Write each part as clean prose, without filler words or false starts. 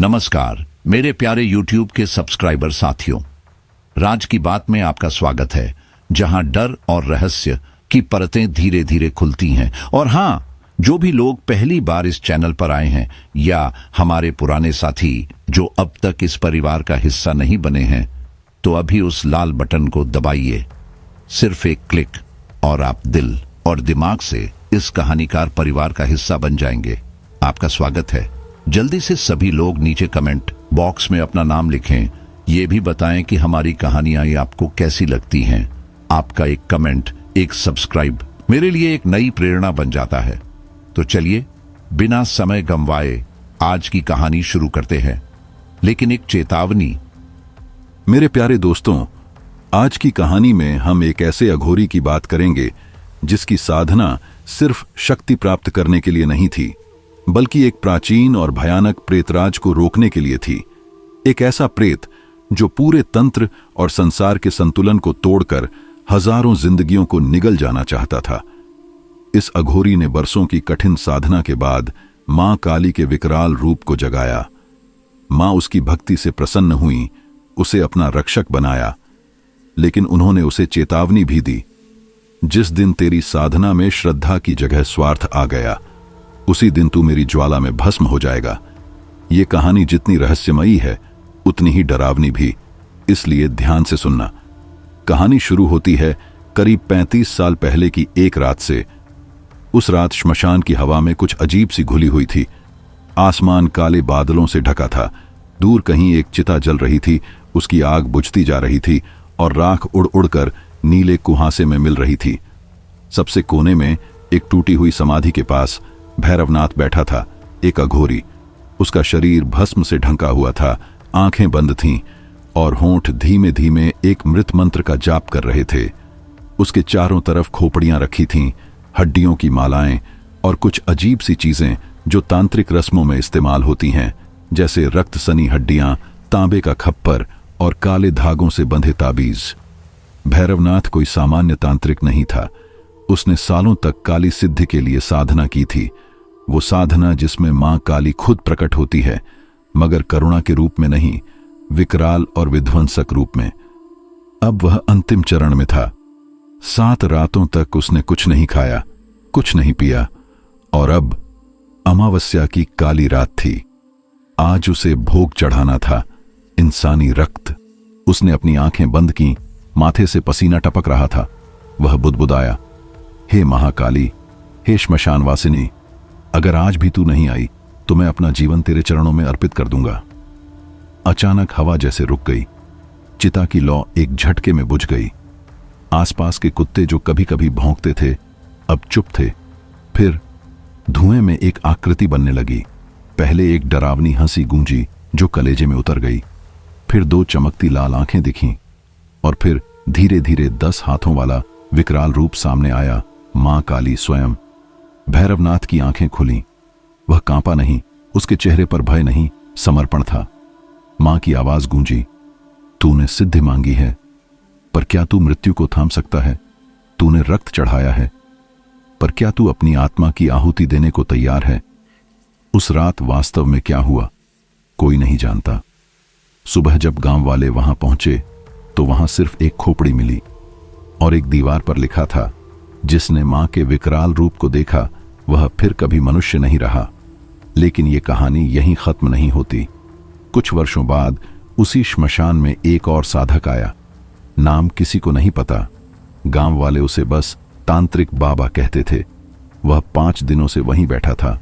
नमस्कार मेरे प्यारे YouTube के सब्सक्राइबर साथियों, राज की बात में आपका स्वागत है, जहां डर और रहस्य की परतें धीरे धीरे खुलती हैं। और हाँ, जो भी लोग पहली बार इस चैनल पर आए हैं या हमारे पुराने साथी जो अब तक इस परिवार का हिस्सा नहीं बने हैं, तो अभी उस लाल बटन को दबाइए। सिर्फ एक क्लिक और आप दिल और दिमाग से इस कहानीकार परिवार का हिस्सा बन जाएंगे। आपका स्वागत है। जल्दी से सभी लोग नीचे कमेंट बॉक्स में अपना नाम लिखें। ये भी बताएं कि हमारी कहानियां ये आपको कैसी लगती हैं। आपका एक कमेंट, एक सब्सक्राइब मेरे लिए एक नई प्रेरणा बन जाता है। तो चलिए बिना समय गंवाए आज की कहानी शुरू करते हैं। लेकिन एक चेतावनी। मेरे प्यारे दोस्तों, आज की कहानी में हम एक ऐसे अघोरी की बात करेंगे जिसकी साधना सिर्फ शक्ति प्राप्त करने के लिए नहीं थी, बल्कि एक प्राचीन और भयानक प्रेतराज को रोकने के लिए थी। एक ऐसा प्रेत जो पूरे तंत्र और संसार के संतुलन को तोड़कर हजारों जिंदगियों को निगल जाना चाहता था। इस अघोरी ने बरसों की कठिन साधना के बाद मां काली के विकराल रूप को जगाया। मां उसकी भक्ति से प्रसन्न हुई, उसे अपना रक्षक बनाया। लेकिन उन्होंने उसे चेतावनी भी दी, जिस दिन तेरी साधना में श्रद्धा की जगह स्वार्थ आ गया, उसी दिन तू मेरी ज्वाला में भस्म हो जाएगा। ये कहानी जितनी रहस्यमयी है उतनी ही डरावनी भी, इसलिए ध्यान से सुनना। कहानी शुरू होती है करीब 35 साल पहले की एक रात से। उस रात श्मशान की हवा में कुछ अजीब सी घुली हुई थी। आसमान काले बादलों से ढका था। दूर कहीं एक चिता जल रही थी, उसकी आग बुझती जा रही थी और राख उड़ उड़कर नीले कुहासे में मिल रही थी। सबसे कोने में एक टूटी हुई समाधि के पास भैरवनाथ बैठा था, एक अघोरी। उसका शरीर भस्म से ढंका हुआ था, आंखें बंद थीं और होंठ धीमे धीमे एक मृत मंत्र का जाप कर रहे थे। उसके चारों तरफ खोपड़ियां रखी थीं, हड्डियों की मालाएं और कुछ अजीब सी चीजें जो तांत्रिक रस्मों में इस्तेमाल होती हैं, जैसे रक्त सनी हड्डियां, तांबे का खप्पर और काले धागों से बंधे ताबीज। भैरवनाथ कोई सामान्य तांत्रिक नहीं था। उसने सालों तक काली सिद्धि के लिए साधना की थी, वो साधना जिसमें मां काली खुद प्रकट होती है, मगर करुणा के रूप में नहीं, विकराल और विध्वंसक रूप में। अब वह अंतिम चरण में था। 7 रातों तक उसने कुछ नहीं खाया, कुछ नहीं पिया, और अब अमावस्या की काली रात थी। आज उसे भोग चढ़ाना था, इंसानी रक्त। उसने अपनी आंखें बंद की, माथे से पसीना टपक रहा था। वह बुदबुदाया, हे महाकाली, हे श्मशान वासिनी, अगर आज भी तू नहीं आई तो मैं अपना जीवन तेरे चरणों में अर्पित कर दूंगा। अचानक हवा जैसे रुक गई। चिता की लौ एक झटके में बुझ गई। आसपास के कुत्ते जो कभी कभी भौंकते थे अब चुप थे। फिर धुएं में एक आकृति बनने लगी। पहले एक डरावनी हंसी गूंजी जो कलेजे में उतर गई, फिर 2 चमकती लाल आंखें दिखीं, और फिर धीरे धीरे 10 हाथों वाला विकराल रूप सामने आया, मां काली स्वयं। भैरवनाथ की आंखें खुलीं। वह कांपा नहीं, उसके चेहरे पर भय नहीं, समर्पण था। मां की आवाज गूंजी, तूने सिद्धि मांगी है, पर क्या तू मृत्यु को थाम सकता है? तूने रक्त चढ़ाया है, पर क्या तू अपनी आत्मा की आहुति देने को तैयार है? उस रात वास्तव में क्या हुआ कोई नहीं जानता। सुबह जब गांव वाले वहां पहुंचे तो वहां सिर्फ एक खोपड़ी मिली और एक दीवार पर लिखा था, जिसने मां के विकराल रूप को देखा वह फिर कभी मनुष्य नहीं रहा। लेकिन यह कहानी यहीं खत्म नहीं होती। कुछ वर्षों बाद उसी श्मशान में एक और साधक आया। नाम किसी को नहीं पता। गांव वाले उसे बस तांत्रिक बाबा कहते थे। वह 5 दिनों से वहीं बैठा था,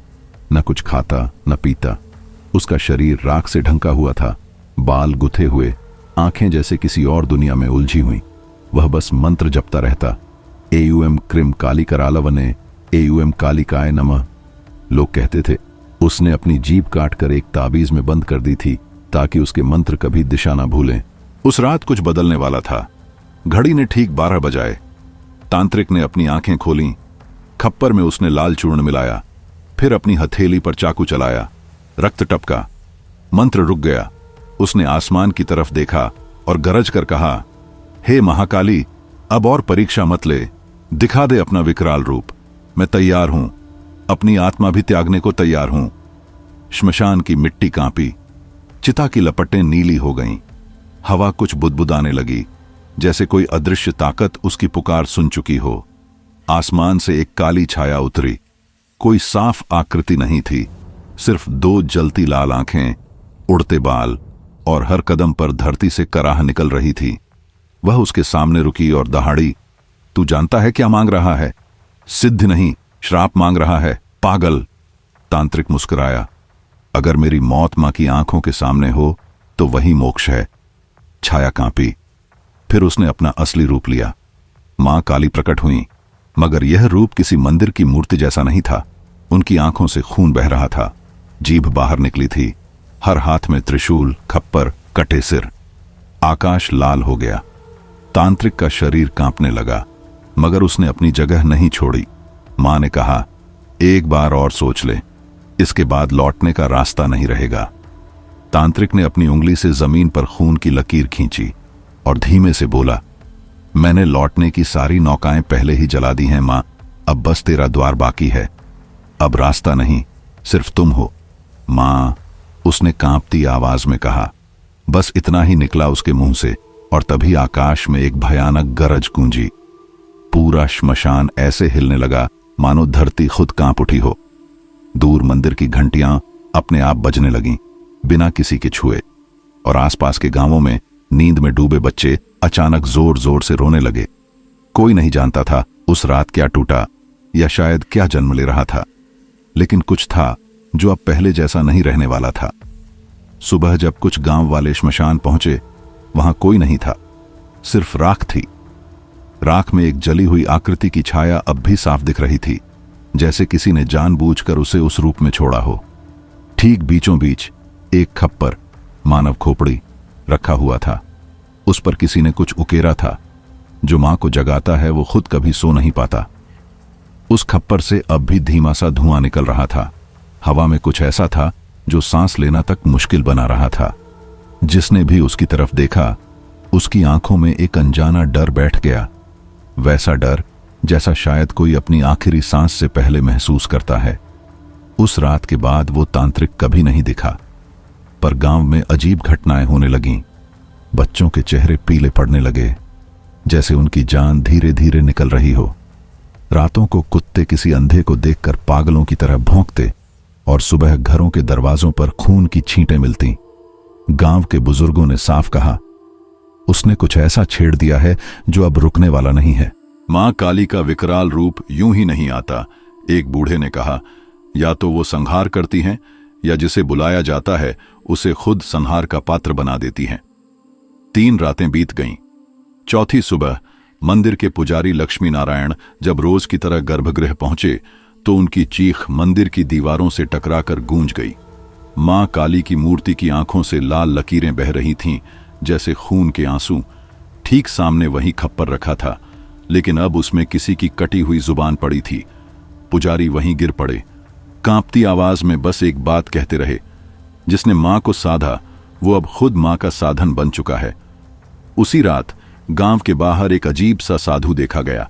न कुछ खाता न पीता। उसका शरीर राख से ढंका हुआ था, बाल गुथे हुए, आंखें जैसे किसी और दुनिया में उलझी हुई। वह बस मंत्र जपता रहता, एयूएम क्रिम काली करालवने, एयूएम कालिकाय नमः। लोग कहते थे। उसने अपनी जीभ काटकर एक ताबीज में बंद कर दी थी ताकि उसके मंत्र कभी दिशा ना भूलें। उस रात कुछ बदलने वाला था। घड़ी ने ठीक 12 बजाए। तांत्रिक ने अपनी आंखें खोलीं। खप्पर में उसने लाल चूर्ण मिलाया, फिर अपनी हथेली पर चाकू चलाया। रक्त टपका, मंत्र रुक गया। उसने आसमान की तरफ देखा और गरज कर कहा, हे महाकाली, अब और परीक्षा मत ले, दिखा दे अपना विकराल रूप। मैं तैयार हूं, अपनी आत्मा भी त्यागने को तैयार हूं। श्मशान की मिट्टी कांपी, चिता की लपटें नीली हो गईं। हवा कुछ बुदबुदाने लगी, जैसे कोई अदृश्य ताकत उसकी पुकार सुन चुकी हो। आसमान से एक काली छाया उतरी। कोई साफ आकृति नहीं थी, सिर्फ दो जलती लाल आंखें, उड़ते बाल, और हर कदम पर धरती से कराह निकल रही थी। वह उसके सामने रुकी और दहाड़ी, तू जानता है क्या मांग रहा है? सिद्ध नहीं, श्राप मांग रहा है, पागल। तांत्रिक मुस्कुराया। अगर मेरी मौत मां की आंखों के सामने हो तो वही मोक्ष है। छाया कांपी, फिर उसने अपना असली रूप लिया। मां काली प्रकट हुई, मगर यह रूप किसी मंदिर की मूर्ति जैसा नहीं था। उनकी आंखों से खून बह रहा था, जीभ बाहर निकली थी, हर हाथ में त्रिशूल, खप्पर, कटे सिर। आकाश लाल हो गया। तांत्रिक का शरीर कांपने लगा, मगर उसने अपनी जगह नहीं छोड़ी। मां ने कहा, एक बार और सोच ले, इसके बाद लौटने का रास्ता नहीं रहेगा। तांत्रिक ने अपनी उंगली से जमीन पर खून की लकीर खींची और धीमे से बोला, मैंने लौटने की सारी नौकाएं पहले ही जला दी हैं मां, अब बस तेरा द्वार बाकी है। अब रास्ता नहीं, सिर्फ तुम हो। मां, उसने कांपती आवाज में कहा। बस इतना ही निकला उसके मुंह से, और तभी आकाश में एक भयानक गरज गूंजी। पूरा श्मशान ऐसे हिलने लगा मानो धरती खुद कांप उठी हो। दूर मंदिर की घंटियां अपने आप बजने लगीं, बिना किसी के छुए, और आसपास के गांवों में नींद में डूबे बच्चे अचानक जोर जोर से रोने लगे। कोई नहीं जानता था उस रात क्या टूटा, या शायद क्या जन्म ले रहा था, लेकिन कुछ था जो अब पहले जैसा नहीं रहने वाला था। सुबह जब कुछ गांव वाले श्मशान पहुंचे, वहां कोई नहीं था, सिर्फ राख थी। राख में एक जली हुई आकृति की छाया अब भी साफ दिख रही थी, जैसे किसी ने जानबूझकर उसे उस रूप में छोड़ा हो। ठीक बीचों बीच एक खप्पर, मानव खोपड़ी, रखा हुआ था। उस पर किसी ने कुछ उकेरा था। जो मां को जगाता है वो खुद कभी सो नहीं पाता। उस खप्पर से अब भी धीमा सा धुआं निकल रहा था। हवा में कुछ ऐसा था जो सांस लेना तक मुश्किल बना रहा था। जिसने भी उसकी तरफ देखा, उसकी आंखों में एक अनजाना डर बैठ गया, वैसा डर जैसा शायद कोई अपनी आखिरी सांस से पहले महसूस करता है। उस रात के बाद वो तांत्रिक कभी नहीं दिखा, पर गांव में अजीब घटनाएं होने लगीं। बच्चों के चेहरे पीले पड़ने लगे, जैसे उनकी जान धीरे धीरे निकल रही हो। रातों को कुत्ते किसी अंधे को देखकर पागलों की तरह भौंकते, और सुबह घरों के दरवाजों पर खून की छींटें मिलती। गांव के बुजुर्गों ने साफ कहा, उसने कुछ ऐसा छेड़ दिया है जो अब रुकने वाला नहीं है। मां काली का विकराल रूप यूं ही नहीं आता, एक बूढ़े ने कहा। या तो वो संहार करती हैं, या जिसे बुलाया जाता है उसे खुद संहार का पात्र बना देती हैं। 3 रातें बीत गईं। चौथी सुबह मंदिर के पुजारी लक्ष्मी नारायण जब रोज की तरह गर्भगृह पहुंचे, तो उनकी चीख मंदिर की दीवारों से टकराकर गूंज गई। मां काली की मूर्ति की आंखों से लाल लकीरें बह रही थीं, जैसे खून के आंसू। ठीक सामने वही खप्पर रखा था, लेकिन अब उसमें किसी की कटी हुई जुबान पड़ी थी। पुजारी वहीं गिर पड़े, कांपती आवाज में बस एक बात कहते रहे, जिसने मां को साधा वो अब खुद मां का साधन बन चुका है। उसी रात गांव के बाहर एक अजीब सा साधु देखा गया।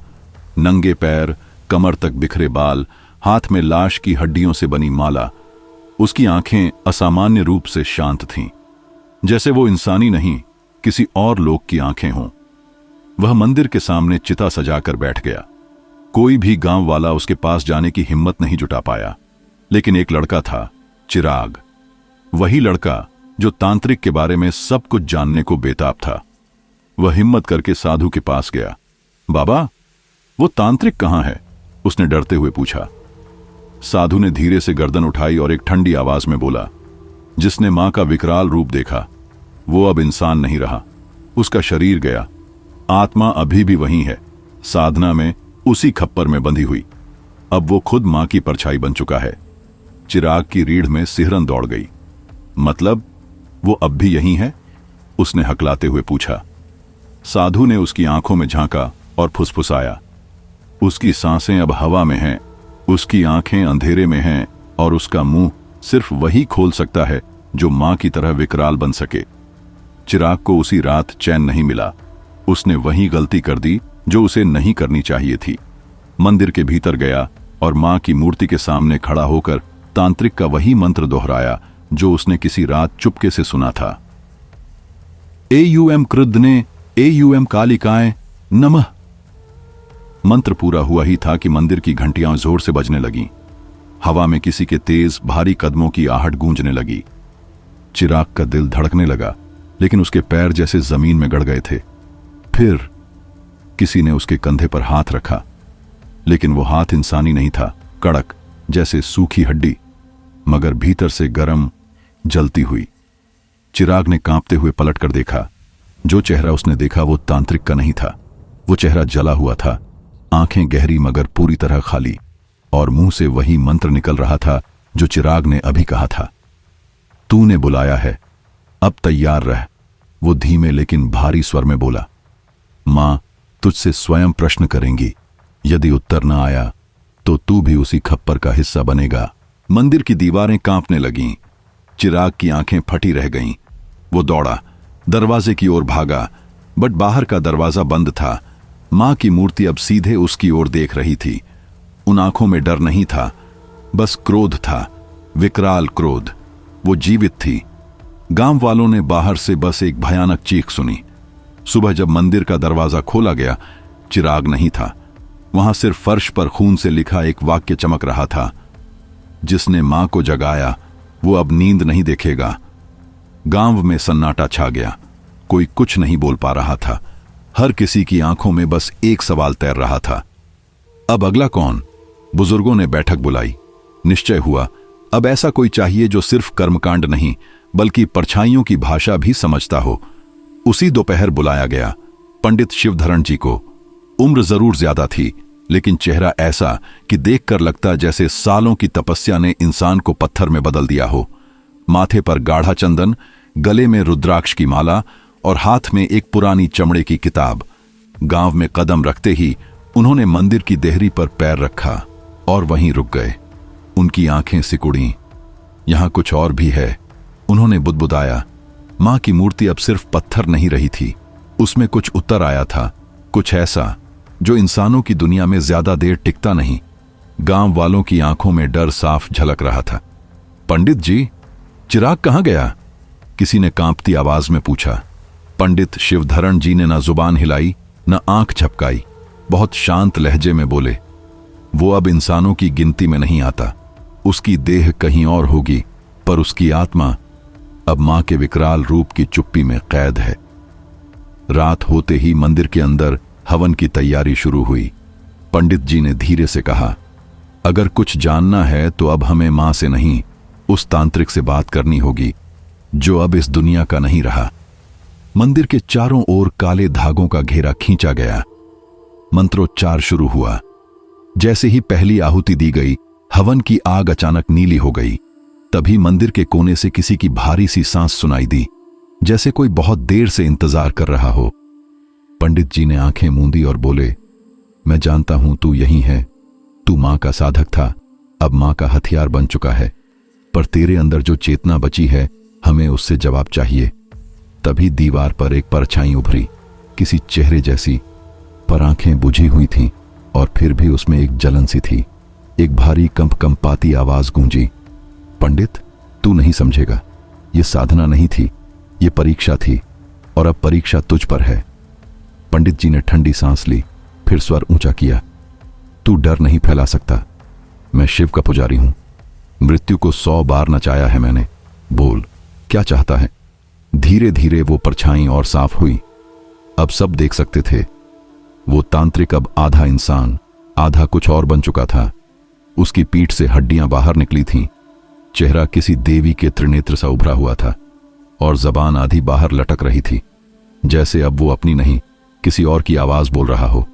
नंगे पैर, कमर तक बिखरे बाल, हाथ में लाश की हड्डियों से बनी माला। उसकी आंखें असामान्य रूप से शांत थीं, जैसे वो इंसानी नहीं, किसी और लोक की आंखें हों। वह मंदिर के सामने चिता सजाकर बैठ गया। कोई भी गांव वाला उसके पास जाने की हिम्मत नहीं जुटा पाया, लेकिन एक लड़का था, चिराग। वही लड़का जो तांत्रिक के बारे में सब कुछ जानने को बेताब था। वह हिम्मत करके साधु के पास गया। बाबा, वो तांत्रिक कहां है? उसने डरते हुए पूछा। साधु ने धीरे से गर्दन उठाई और एक ठंडी आवाज में बोला, जिसने मां का विकराल रूप देखा वो अब इंसान नहीं रहा। उसका शरीर गया, आत्मा अभी भी वही है, साधना में उसी खप्पर में बंधी हुई। अब वो खुद मां की परछाई बन चुका है। चिराग की रीढ़ में सिहरन दौड़ गई। मतलब वो अब भी यही है? उसने हकलाते हुए पूछा। साधु ने उसकी आंखों में झांका और फुसफुसाया, उसकी सांसें अब हवा में हैं, उसकी आंखें अंधेरे में हैं, और उसका मुंह सिर्फ वही खोल सकता है जो मां की तरह विकराल बन सके। चिराग को उसी रात चैन नहीं मिला। उसने वही गलती कर दी जो उसे नहीं करनी चाहिए थी। मंदिर के भीतर गया और मां की मूर्ति के सामने खड़ा होकर तांत्रिक का वही मंत्र दोहराया जो उसने किसी रात चुपके से सुना था। एयूएम कृद्ने एयूएम कालिकाएं नमः। मंत्र पूरा हुआ ही था कि मंदिर की घंटियां जोर से बजने लगीं। हवा में किसी के तेज भारी कदमों की आहट गूंजने लगी। चिराग का दिल धड़कने लगा, लेकिन उसके पैर जैसे जमीन में गड़ गए थे। फिर किसी ने उसके कंधे पर हाथ रखा, लेकिन वो हाथ इंसानी नहीं था, कड़क जैसे सूखी हड्डी, मगर भीतर से गर्म, जलती हुई। चिराग ने कांपते हुए पलटकर देखा। जो चेहरा उसने देखा वो तांत्रिक का नहीं था। वो चेहरा जला हुआ था, आंखें गहरी मगर पूरी तरह खाली, और मुंह से वही मंत्र निकल रहा था जो चिराग ने अभी कहा था। तूने बुलाया है, अब तैयार रह। वो धीमे लेकिन भारी स्वर में बोला। मां तुझसे स्वयं प्रश्न करेंगी, यदि उत्तर न आया तो तू भी उसी खप्पर का हिस्सा बनेगा। मंदिर की दीवारें कांपने लगीं। चिराग की आंखें फटी रह गईं। वो दौड़ा, दरवाजे की ओर भागा, बट बाहर का दरवाजा बंद था। मां की मूर्ति अब सीधे उसकी ओर देख रही थी। उन आंखों में डर नहीं था, बस क्रोध था, विकराल क्रोध। वो जीवित थी। गांव वालों ने बाहर से बस एक भयानक चीख सुनी। सुबह जब मंदिर का दरवाजा खोला गया, चिराग नहीं था। वहां सिर्फ फर्श पर खून से लिखा एक वाक्य चमक रहा था। जिसने मां को जगाया वो अब नींद नहीं देखेगा। गांव में सन्नाटा छा गया। कोई कुछ नहीं बोल पा रहा था। हर किसी की आंखों में बस एक सवाल तैर रहा था, अब अगला कौन? बुजुर्गों ने बैठक बुलाई। निश्चय हुआ, अब ऐसा कोई चाहिए जो सिर्फ कर्मकांड नहीं बल्कि परछाइयों की भाषा भी समझता हो। उसी दोपहर बुलाया गया पंडित शिवधरण जी को। उम्र जरूर ज्यादा थी, लेकिन चेहरा ऐसा कि देखकर लगता जैसे सालों की तपस्या ने इंसान को पत्थर में बदल दिया हो। माथे पर गाढ़ा चंदन, गले में रुद्राक्ष की माला और हाथ में एक पुरानी चमड़े की किताब। गांव में कदम रखते ही उन्होंने मंदिर की देहरी पर पैर रखा और वहीं रुक गए। उनकी आंखें सिकुड़ी। यहां कुछ और भी है, उन्होंने बुदबुदाया। मां की मूर्ति अब सिर्फ पत्थर नहीं रही थी, उसमें कुछ उतर आया था, कुछ ऐसा जो इंसानों की दुनिया में ज्यादा देर टिकता नहीं। गांव वालों की आंखों में डर साफ झलक रहा था। पंडित जी, चिराग कहां गया? किसी ने कांपती आवाज में पूछा। पंडित शिवधरण जी ने न जुबान हिलाई न आंख झपकाई। बहुत शांत लहजे में बोले, वो अब इंसानों की गिनती में नहीं आता। उसकी देह कहीं और होगी, पर उसकी आत्मा अब मां के विकराल रूप की चुप्पी में कैद है। रात होते ही मंदिर के अंदर हवन की तैयारी शुरू हुई। पंडित जी ने धीरे से कहा, अगर कुछ जानना है तो अब हमें मां से नहीं, उस तांत्रिक से बात करनी होगी जो अब इस दुनिया का नहीं रहा। मंदिर के चारों ओर काले धागों का घेरा खींचा गया। मंत्रोच्चार शुरू हुआ। जैसे ही पहली आहुति दी गई, हवन की आग अचानक नीली हो गई। तभी मंदिर के कोने से किसी की भारी सी सांस सुनाई दी, जैसे कोई बहुत देर से इंतजार कर रहा हो। पंडित जी ने आंखें मूंदी और बोले, मैं जानता हूं तू यही है। तू मां का साधक था, अब मां का हथियार बन चुका है, पर तेरे अंदर जो चेतना बची है, हमें उससे जवाब चाहिए। तभी दीवार पर एक परछाई उभरी, किसी चेहरे जैसी, पर आंखें बुझी हुई थीं और फिर भी उसमें एक जलन सी थी। एक भारी कंपकंपाती आवाज गूंजी, पंडित तू नहीं समझेगा, ये साधना नहीं थी, ये परीक्षा थी, और अब परीक्षा तुझ पर है। पंडित जी ने ठंडी सांस ली, फिर स्वर ऊंचा किया, तू डर नहीं फैला सकता। मैं शिव का पुजारी हूं, मृत्यु को 100 बार नचाया है मैंने। बोल, क्या चाहता है? धीरे धीरे वो परछाई और साफ हुई। अब सब देख सकते थे। वो तांत्रिक अब आधा इंसान, आधा कुछ और बन चुका था। उसकी पीठ से हड्डियां बाहर निकली थीं। चेहरा किसी देवी के त्रिनेत्र सा उभरा हुआ था और जबान आधी बाहर लटक रही थी, जैसे अब वो अपनी नहीं, किसी और की आवाज बोल रहा हो।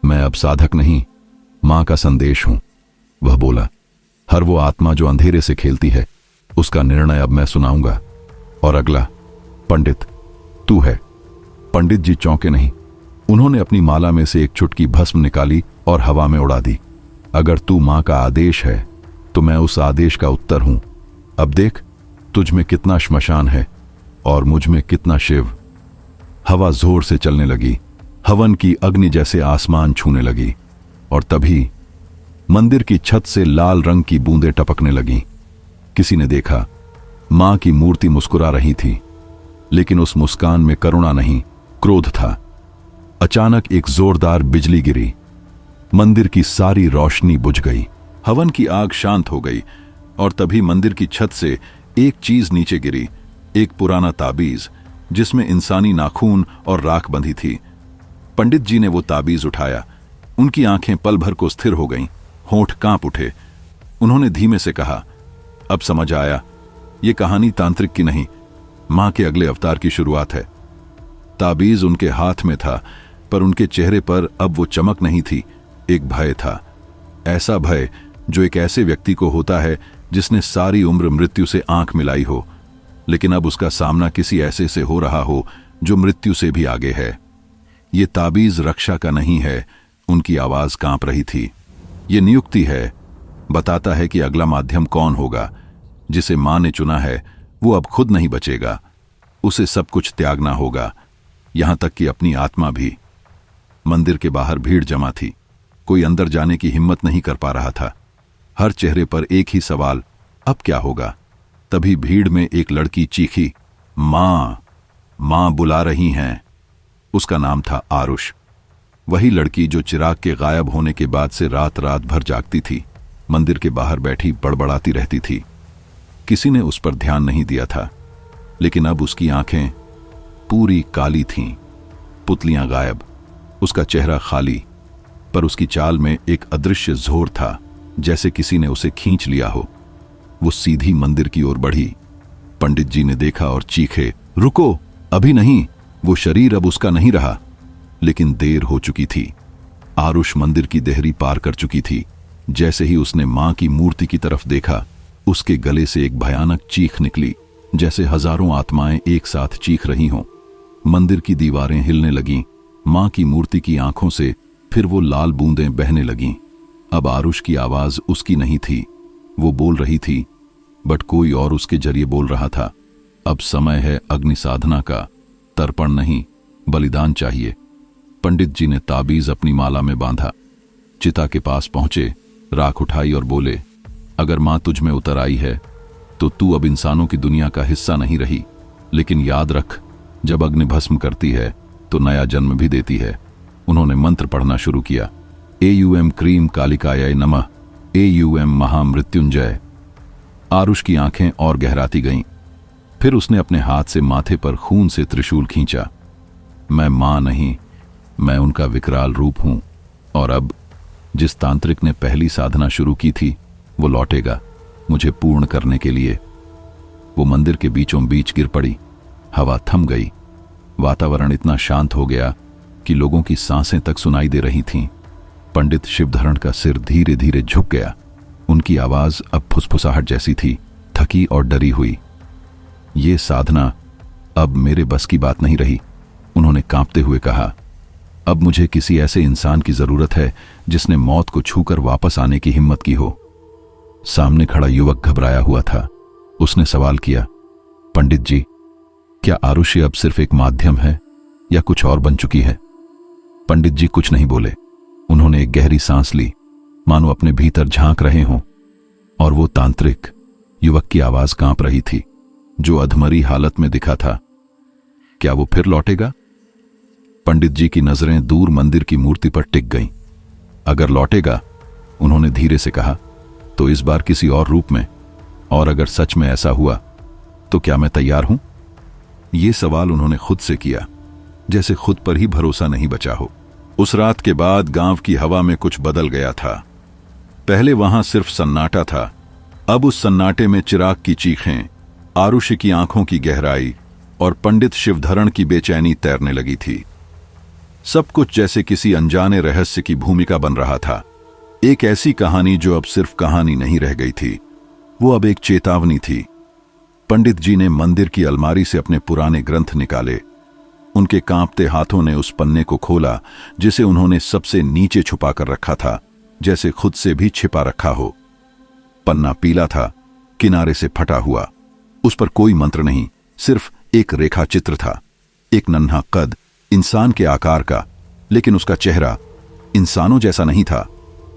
मैं अब साधक नहीं, मां का संदेश हूं, वह बोला। हर वो आत्मा जो अंधेरे से खेलती है, उसका निर्णय अब मैं सुनाऊंगा। और अगला, पंडित तू है। पंडित जी चौंके नहीं। उन्होंने अपनी माला में से एक चुटकी भस्म निकाली और हवा में उड़ा दी। अगर तू मां का आदेश है तो मैं उस आदेश का उत्तर हूं। अब देख, तुझ में कितना श्मशान है और मुझ में कितना शिव। हवा जोर से चलने लगी। हवन की अग्नि जैसे आसमान छूने लगी, और तभी मंदिर की छत से लाल रंग की बूंदें टपकने लगीं। किसी ने देखा, मां की मूर्ति मुस्कुरा रही थी, लेकिन उस मुस्कान में करुणा नहीं, क्रोध था। अचानक एक जोरदार बिजली गिरी। मंदिर की सारी रोशनी बुझ गई। हवन की आग शांत हो गई और तभी मंदिर की छत से एक चीज नीचे गिरी, एक पुराना ताबीज जिसमें इंसानी नाखून और राख बंधी थी। पंडित जी ने वो ताबीज उठाया। उनकी आंखें पल भर को स्थिर हो गईं, होंठ कांप उठे। उन्होंने धीमे से कहा, अब समझ आया, ये कहानी तांत्रिक की नहीं, मां के अगले अवतार की शुरुआत है। ताबीज उनके हाथ में था, पर उनके चेहरे पर अब वो चमक नहीं थी, एक भय था। ऐसा भय जो एक ऐसे व्यक्ति को होता है जिसने सारी उम्र मृत्यु से आंख मिलाई हो, लेकिन अब उसका सामना किसी ऐसे से हो रहा हो जो मृत्यु से भी आगे है। ये ताबीज रक्षा का नहीं है। उनकी आवाज कांप रही थी। ये नियुक्ति है, बताता है कि अगला माध्यम कौन होगा। जिसे मां ने चुना है वो अब खुद नहीं बचेगा, उसे सब कुछ त्यागना होगा, यहां तक कि अपनी आत्मा भी। मंदिर के बाहर भीड़ जमा थी। कोई अंदर जाने की हिम्मत नहीं कर पा रहा था। हर चेहरे पर एक ही सवाल, अब क्या होगा। तभी भीड़ में एक लड़की चीखी, मां, मां बुला रही हैं। उसका नाम था आरुष। वही लड़की जो चिराग के गायब होने के बाद से रात रात भर जागती थी, मंदिर के बाहर बैठी बड़बड़ाती रहती थी। किसी ने उस पर ध्यान नहीं दिया था, लेकिन अब उसकी आंखें पूरी काली थीं, पुतलियां गायब, उसका चेहरा खाली, पर उसकी चाल में एक अदृश्य जोर था, जैसे किसी ने उसे खींच लिया हो। वो सीधी मंदिर की ओर बढ़ी। पंडित जी ने देखा और चीखे, रुको, अभी नहीं, वो शरीर अब उसका नहीं रहा। लेकिन देर हो चुकी थी। आरुष मंदिर की देहरी पार कर चुकी थी। जैसे ही उसने मां की मूर्ति की तरफ देखा, उसके गले से एक भयानक चीख निकली, जैसे हजारों आत्माएं एक साथ चीख रही हों। मंदिर की दीवारें हिलने लगीं। मां की मूर्ति की आंखों से फिर वो लाल बूंदें बहने लगीं। अब आरुष की आवाज उसकी नहीं थी। वो बोल रही थी, बट कोई और उसके जरिए बोल रहा था। अब समय है अग्नि साधना का, तर्पण नहीं, बलिदान चाहिए। पंडित जी ने ताबीज अपनी माला में बांधा, चिता के पास पहुंचे, राख उठाई और बोले, अगर मां तुझ में उतर आई है तो तू अब इंसानों की दुनिया का हिस्सा नहीं रही, लेकिन याद रख, जब अग्नि भस्म करती है तो नया जन्म भी देती है। उन्होंने मंत्र पढ़ना शुरू किया, एयूएम क्रीम कालिकाय नमः, एयूएम महामृत्युंजय। आरुष की आंखें और गहराती गईं। फिर उसने अपने हाथ से माथे पर खून से त्रिशूल खींचा। मैं मां नहीं, मैं उनका विकराल रूप हूं, और अब जिस तांत्रिक ने पहली साधना शुरू की थी वो लौटेगा मुझे पूर्ण करने के लिए। वो मंदिर के बीचों बीच गिर पड़ी। हवा थम गई। वातावरण इतना शांत हो गया कि लोगों की सांसें तक सुनाई दे रही थीं। पंडित शिवधरण का सिर धीरे धीरे झुक गया। उनकी आवाज अब फुसफुसाहट जैसी थी, थकी और डरी हुई। ये साधना अब मेरे बस की बात नहीं रही, उन्होंने कांपते हुए कहा। अब मुझे किसी ऐसे इंसान की जरूरत है जिसने मौत को छूकर वापस आने की हिम्मत की हो। सामने खड़ा युवक घबराया हुआ था। उसने सवाल किया, पंडित जी, क्या आरुषि अब सिर्फ एक माध्यम है या कुछ और बन चुकी है? पंडित जी कुछ नहीं बोले। उन्होंने एक गहरी सांस ली, मानो अपने भीतर झांक रहे हों। और वो तांत्रिक, युवक की आवाज कांप रही थी, जो अधमरी हालत में दिखा था, क्या वो फिर लौटेगा? पंडित जी की नजरें दूर मंदिर की मूर्ति पर टिक गईं। अगर लौटेगा, उन्होंने धीरे से कहा, तो इस बार किसी और रूप में, और अगर सच में ऐसा हुआ तो क्या मैं तैयार हूं? ये सवाल उन्होंने खुद से किया, जैसे खुद पर ही भरोसा नहीं बचा हो। उस रात के बाद गांव की हवा में कुछ बदल गया था। पहले वहां सिर्फ सन्नाटा था, अब उस सन्नाटे में चिराग की चीखें, आरुषि की आंखों की गहराई और पंडित शिवधरण की बेचैनी तैरने लगी थी। सब कुछ जैसे किसी अनजाने रहस्य की भूमिका बन रहा था। एक ऐसी कहानी जो अब सिर्फ कहानी नहीं रह गई थी, वो अब एक चेतावनी थी। पंडित जी ने मंदिर की अलमारी से अपने पुराने ग्रंथ निकाले। उनके कांपते हाथों ने उस पन्ने को खोला जिसे उन्होंने सबसे नीचे छुपा कर रखा था, जैसे खुद से भी छिपा रखा हो। पन्ना पीला था, किनारे से फटा हुआ। उस पर कोई मंत्र नहीं, सिर्फ एक रेखा चित्र था। एक नन्हा कद, इंसान के आकार का, लेकिन उसका चेहरा इंसानों जैसा नहीं था।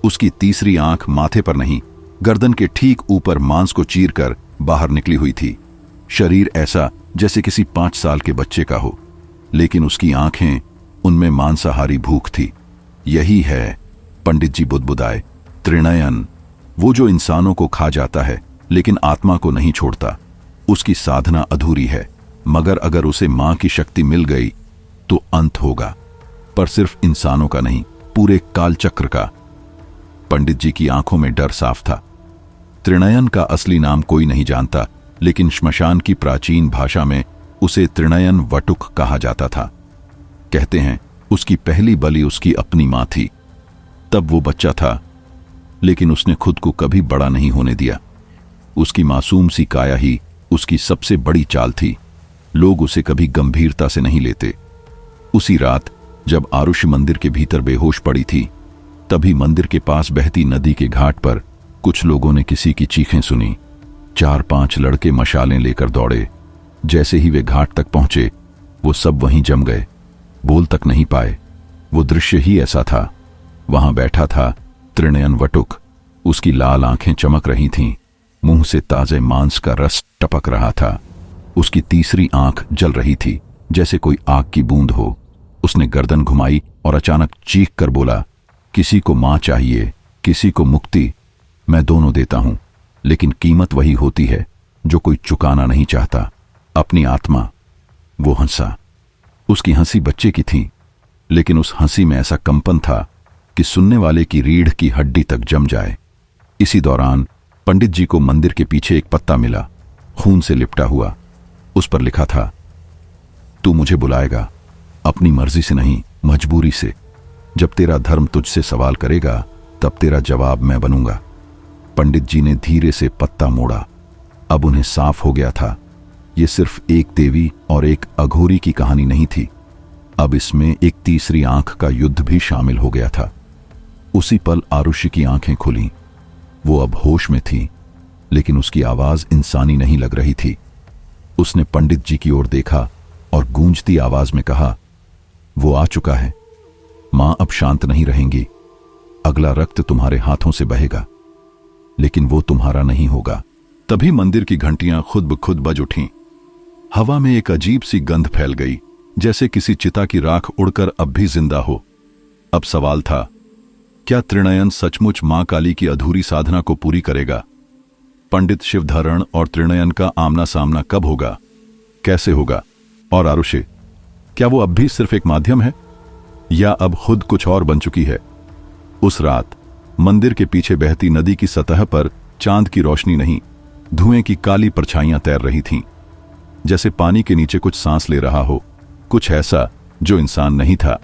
उसकी तीसरी आंख माथे पर नहीं, गर्दन के ठीक ऊपर मांस को चीरकर बाहर निकली हुई थी। शरीर ऐसा जैसे किसी 5 साल के बच्चे का हो, लेकिन उसकी आंखें, उनमें मांसाहारी भूख थी। यही है, पंडित जी बुदबुदाए, त्रिनयन, वो जो इंसानों को खा जाता है लेकिन आत्मा को नहीं छोड़ता। उसकी साधना अधूरी है, मगर अगर उसे मां की शक्ति मिल गई तो अंत होगा, पर सिर्फ इंसानों का नहीं, पूरे कालचक्र का। पंडित जी की आंखों में डर साफ था। त्रिनयन का असली नाम कोई नहीं जानता, लेकिन श्मशान की प्राचीन भाषा में उसे त्रिनयन वटुक कहा जाता था। कहते हैं उसकी पहली बलि उसकी अपनी मां थी। तब वो बच्चा था, लेकिन उसने खुद को कभी बड़ा नहीं होने दिया। उसकी मासूम सी काया ही उसकी सबसे बड़ी चाल थी। लोग उसे कभी गंभीरता से नहीं लेते। उसी रात जब आरुषि मंदिर के भीतर बेहोश पड़ी थी, तभी मंदिर के पास बहती नदी के घाट पर कुछ लोगों ने किसी की चीखें सुनी। 4-5 लड़के मशालें लेकर दौड़े। जैसे ही वे घाट तक पहुंचे, वो सब वहीं जम गए, बोल तक नहीं पाए। वो दृश्य ही ऐसा था। वहां बैठा था त्रिनयन वटुक। उसकी लाल आंखें चमक रही थीं, मुंह से ताजे मांस का रस टपक रहा था। उसकी तीसरी आंख जल रही थी, जैसे कोई आग की बूंद हो। उसने गर्दन घुमाई और अचानक चीख कर बोला, किसी को मां चाहिए, किसी को मुक्ति। मैं दोनों देता हूं, लेकिन कीमत वही होती है जो कोई चुकाना नहीं चाहता, अपनी आत्मा। वो हंसा। उसकी हंसी बच्चे की थी, लेकिन उस हंसी में ऐसा कंपन था कि सुनने वाले की रीढ़ की हड्डी तक जम जाए। इसी दौरान पंडित जी को मंदिर के पीछे एक पत्ता मिला, खून से लिपटा हुआ। उस पर लिखा था, तू मुझे बुलाएगा, अपनी मर्जी से नहीं, मजबूरी से। जब तेरा धर्म तुझसे सवाल करेगा, तब तेरा जवाब मैं बनूंगा। पंडित जी ने धीरे से पत्ता मोड़ा। अब उन्हें साफ हो गया था, ये सिर्फ एक देवी और एक अघोरी की कहानी नहीं थी। अब इसमें एक तीसरी आंख का युद्ध भी शामिल हो गया था। उसी पल आरुषि की आंखें खुलीं। वो अब होश में थी, लेकिन उसकी आवाज इंसानी नहीं लग रही थी। उसने पंडित जी की ओर देखा और गूंजती आवाज में कहा, वो आ चुका है। मां अब शांत नहीं रहेंगी। अगला रक्त तुम्हारे हाथों से बहेगा, लेकिन वो तुम्हारा नहीं होगा। तभी मंदिर की घंटियां खुद ब खुद बज उठीं। हवा में एक अजीब सी गंध फैल गई, जैसे किसी चिता की राख उड़कर अब भी जिंदा हो। अब सवाल था, क्या त्रिनयन सचमुच मां काली की अधूरी साधना को पूरी करेगा? पंडित शिवधरण और त्रिनयन का आमना सामना कब होगा, कैसे होगा? और आरुषि, क्या वो अब भी सिर्फ एक माध्यम है, या अब खुद कुछ और बन चुकी है? उस रात मंदिर के पीछे बहती नदी की सतह पर चांद की रोशनी नहीं, धुएं की काली परछाइयां तैर रही थीं, जैसे पानी के नीचे कुछ सांस ले रहा हो, कुछ ऐसा जो इंसान नहीं था।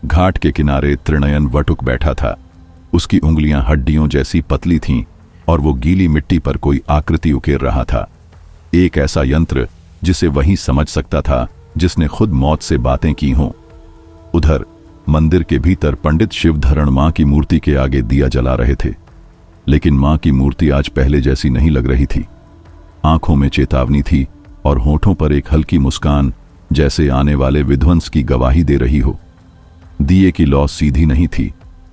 घाट के किनारे त्रिनयन वटुक बैठा था। उसकी उंगलियां हड्डियों जैसी पतली थीं और वो गीली मिट्टी पर कोई आकृति उकेर रहा था। एक ऐसा यंत्र जिसे वही समझ सकता था जिसने खुद मौत से बातें की हों। उधर मंदिर के भीतर पंडित शिवधरण मां की मूर्ति के आगे दिया जला रहे थे, लेकिन मां की मूर्ति आज पहले जैसी नहीं लग रही थी। आंखों में चेतावनी थी और होठों पर एक हल्की मुस्कान, जैसे आने वाले विध्वंस की गवाही दे रही हो। दिए की लौ सीधी नहीं थी,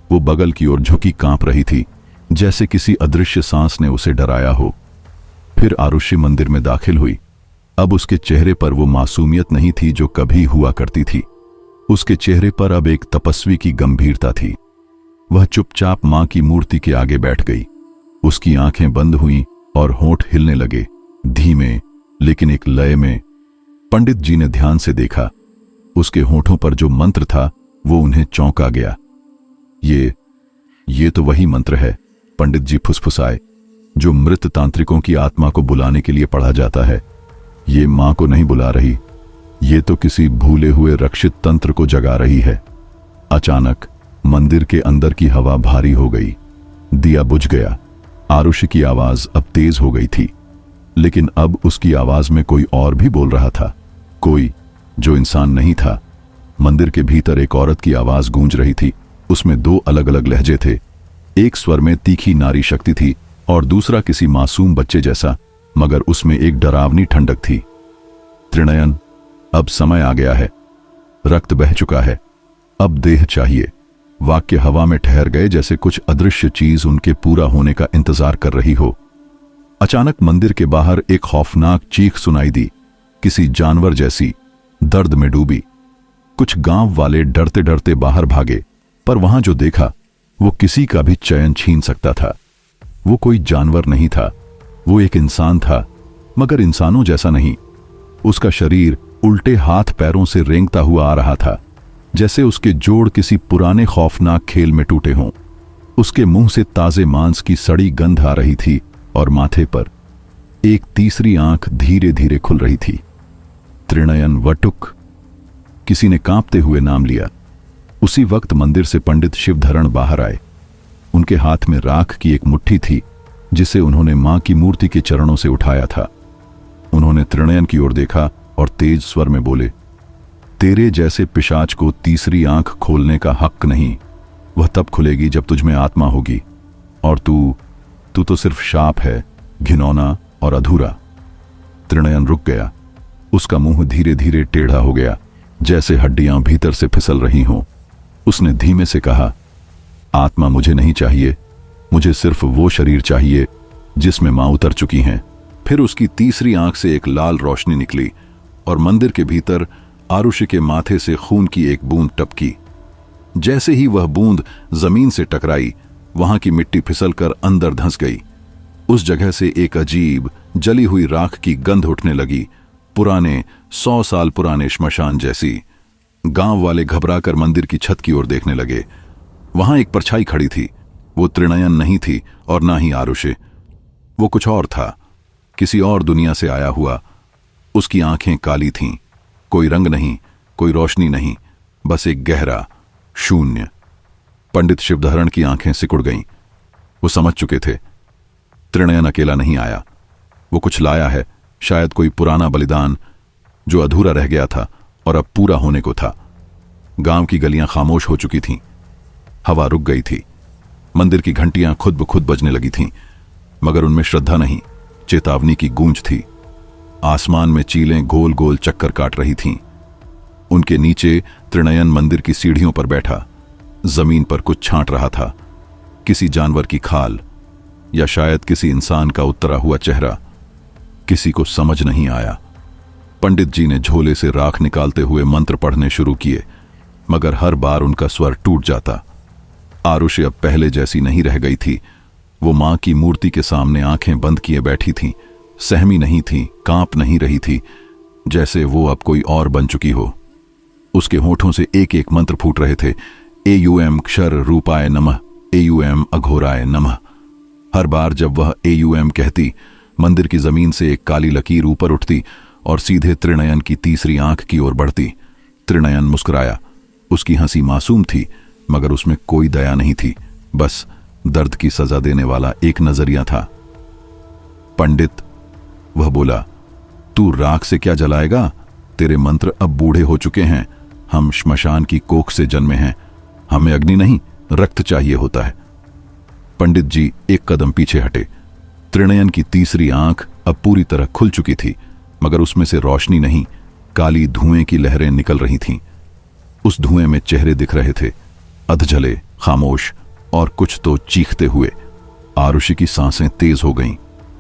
वो बगल की ओर झुकी कांप रही थी, जैसे किसी अदृश्य सांस ने उसे डराया हो। फिर आरुषि मंदिर में दाखिल हुई। अब उसके चेहरे पर वो मासूमियत नहीं थी जो कभी हुआ करती थी। उसके चेहरे पर अब एक तपस्वी की गंभीरता थी। वह चुपचाप मां की मूर्ति के आगे बैठ गई। उसकी आंखें बंद हुईं और होंठ हिलने लगे, धीमे लेकिन एक लय में। पंडित जी ने ध्यान से देखा। उसके होठों पर जो मंत्र था वो उन्हें चौंका गया। ये तो वही मंत्र है, पंडित जी फुसफुसाए, जो मृत तांत्रिकों की आत्मा को बुलाने के लिए पढ़ा जाता है। ये मां को नहीं बुला रही, ये तो किसी भूले हुए रक्षित तंत्र को जगा रही है। अचानक मंदिर के अंदर की हवा भारी हो गई। दिया बुझ गया। आरुषि की आवाज अब तेज हो गई थी, लेकिन अब उसकी आवाज में कोई और भी बोल रहा था, कोई जो इंसान नहीं था। मंदिर के भीतर एक औरत की आवाज गूंज रही थी। उसमें 2 अलग अलग लहजे थे। एक स्वर में तीखी नारी शक्ति थी और दूसरा किसी मासूम बच्चे जैसा, मगर उसमें एक डरावनी ठंडक थी। त्रिनयन, अब समय आ गया है। रक्त बह चुका है, अब देह चाहिए। वाक्य हवा में ठहर गए, जैसे कुछ अदृश्य चीज उनके पूरा होने का इंतजार कर रही हो। अचानक मंदिर के बाहर एक खौफनाक चीख सुनाई दी, किसी जानवर जैसी, दर्द में डूबी। कुछ गांव वाले डरते डरते बाहर भागे, पर वहां जो देखा वो किसी का भी चैन छीन सकता था। वो कोई जानवर नहीं था, वो एक इंसान था, मगर इंसानों जैसा नहीं। उसका शरीर उल्टे हाथ पैरों से रेंगता हुआ आ रहा था, जैसे उसके जोड़ किसी पुराने खौफनाक खेल में टूटे हों। उसके मुंह से ताजे मांस की सड़ी गंध आ रही थी और माथे पर एक तीसरी आंख धीरे धीरे खुल रही थी। त्रिनयन वटुक, किसी ने कांपते हुए नाम लिया। उसी वक्त मंदिर से पंडित शिवधरण बाहर आए। उनके हाथ में राख की एक मुट्ठी थी, जिसे उन्होंने मां की मूर्ति के चरणों से उठाया था। उन्होंने त्रिनयन की ओर देखा और तेज स्वर में बोले, तेरे जैसे पिशाच को तीसरी आंख खोलने का हक नहीं। वह तब खुलेगी जब तुझमें आत्मा होगी, और तू तो सिर्फ शाप है, घिनौना और अधूरा। त्रिनयन रुक गया। उसका मुंह धीरे धीरे टेढ़ा हो गया, जैसे हड्डियां भीतर से फिसल रही हों। उसने धीमे से कहा, आत्मा मुझे नहीं चाहिए, मुझे सिर्फ वो शरीर चाहिए जिसमें मां उतर चुकी हैं। फिर उसकी तीसरी आंख से एक लाल रोशनी निकली और मंदिर के भीतर आरुषि के माथे से खून की एक बूंद टपकी। जैसे ही वह बूंद जमीन से टकराई, वहां की मिट्टी फिसलकर अंदर धंस गई। उस जगह से एक अजीब जली हुई राख की गंध उठने लगी, पुराने 100 साल पुराने श्मशान जैसी। गांव वाले घबराकर मंदिर की छत की ओर देखने लगे। वहां एक परछाई खड़ी थी। वो त्रिनयन नहीं थी और ना ही आरुषि। वो कुछ और था, किसी और दुनिया से आया हुआ। उसकी आंखें काली थीं, कोई रंग नहीं, कोई रोशनी नहीं, बस एक गहरा शून्य। पंडित शिवधरण की आंखें सिकुड़ गईं। वो समझ चुके थे, त्रिनयन अकेला नहीं आया। वो कुछ लाया है, शायद कोई पुराना बलिदान जो अधूरा रह गया था और अब पूरा होने को था। गांव की गलियां खामोश हो चुकी थीं, हवा रुक गई थी। मंदिर की घंटियां खुद ब खुद बजने लगी थीं, मगर उनमें श्रद्धा नहीं, चेतावनी की गूंज थी। आसमान में चीलें गोल गोल चक्कर काट रही थीं। उनके नीचे त्रिनयन मंदिर की सीढ़ियों पर बैठा, जमीन पर कुछ छांट रहा था, किसी जानवर की खाल या शायद किसी इंसान का उतरा हुआ चेहरा। किसी को समझ नहीं आया। पंडित जी ने झोले से राख निकालते हुए मंत्र पढ़ने शुरू किए, मगर हर बार उनका स्वर टूट जाता। आरुषि अब पहले जैसी नहीं रह गई थी। वो मां की मूर्ति के सामने आंखें बंद किए बैठी थी, सहमी नहीं थी, कांप नहीं रही थी, जैसे वो अब कोई और बन चुकी हो। उसके होठों से एक एक मंत्र फूट रहे थे, एयूएम क्षर रूपाय नमः, एयूएम अघोराय नमः। हर बार जब वह एयूएम कहती, मंदिर की जमीन से एक काली लकीर ऊपर उठती और सीधे त्रिनयन की तीसरी आंख की ओर बढ़ती। त्रिनयन मुस्कुराया। उसकी हंसी मासूम थी, मगर उसमें कोई दया नहीं थी, बस दर्द की सजा देने वाला एक नजरिया था। पंडित, वह बोला, तू राख से क्या जलाएगा? तेरे मंत्र अब बूढ़े हो चुके हैं। हम श्मशान की कोख से जन्मे हैं, हमें अग्नि नहीं रक्त चाहिए होता है। पंडित जी एक कदम पीछे हटे। त्रिनयन की तीसरी आंख अब पूरी तरह खुल चुकी थी, मगर उसमें से रोशनी नहीं, काली धुएं की लहरें निकल रही थीं। उस धुएं में चेहरे दिख रहे थे, अधजले, खामोश और कुछ तो चीखते हुए। आरुषि की सांसें तेज हो गईं।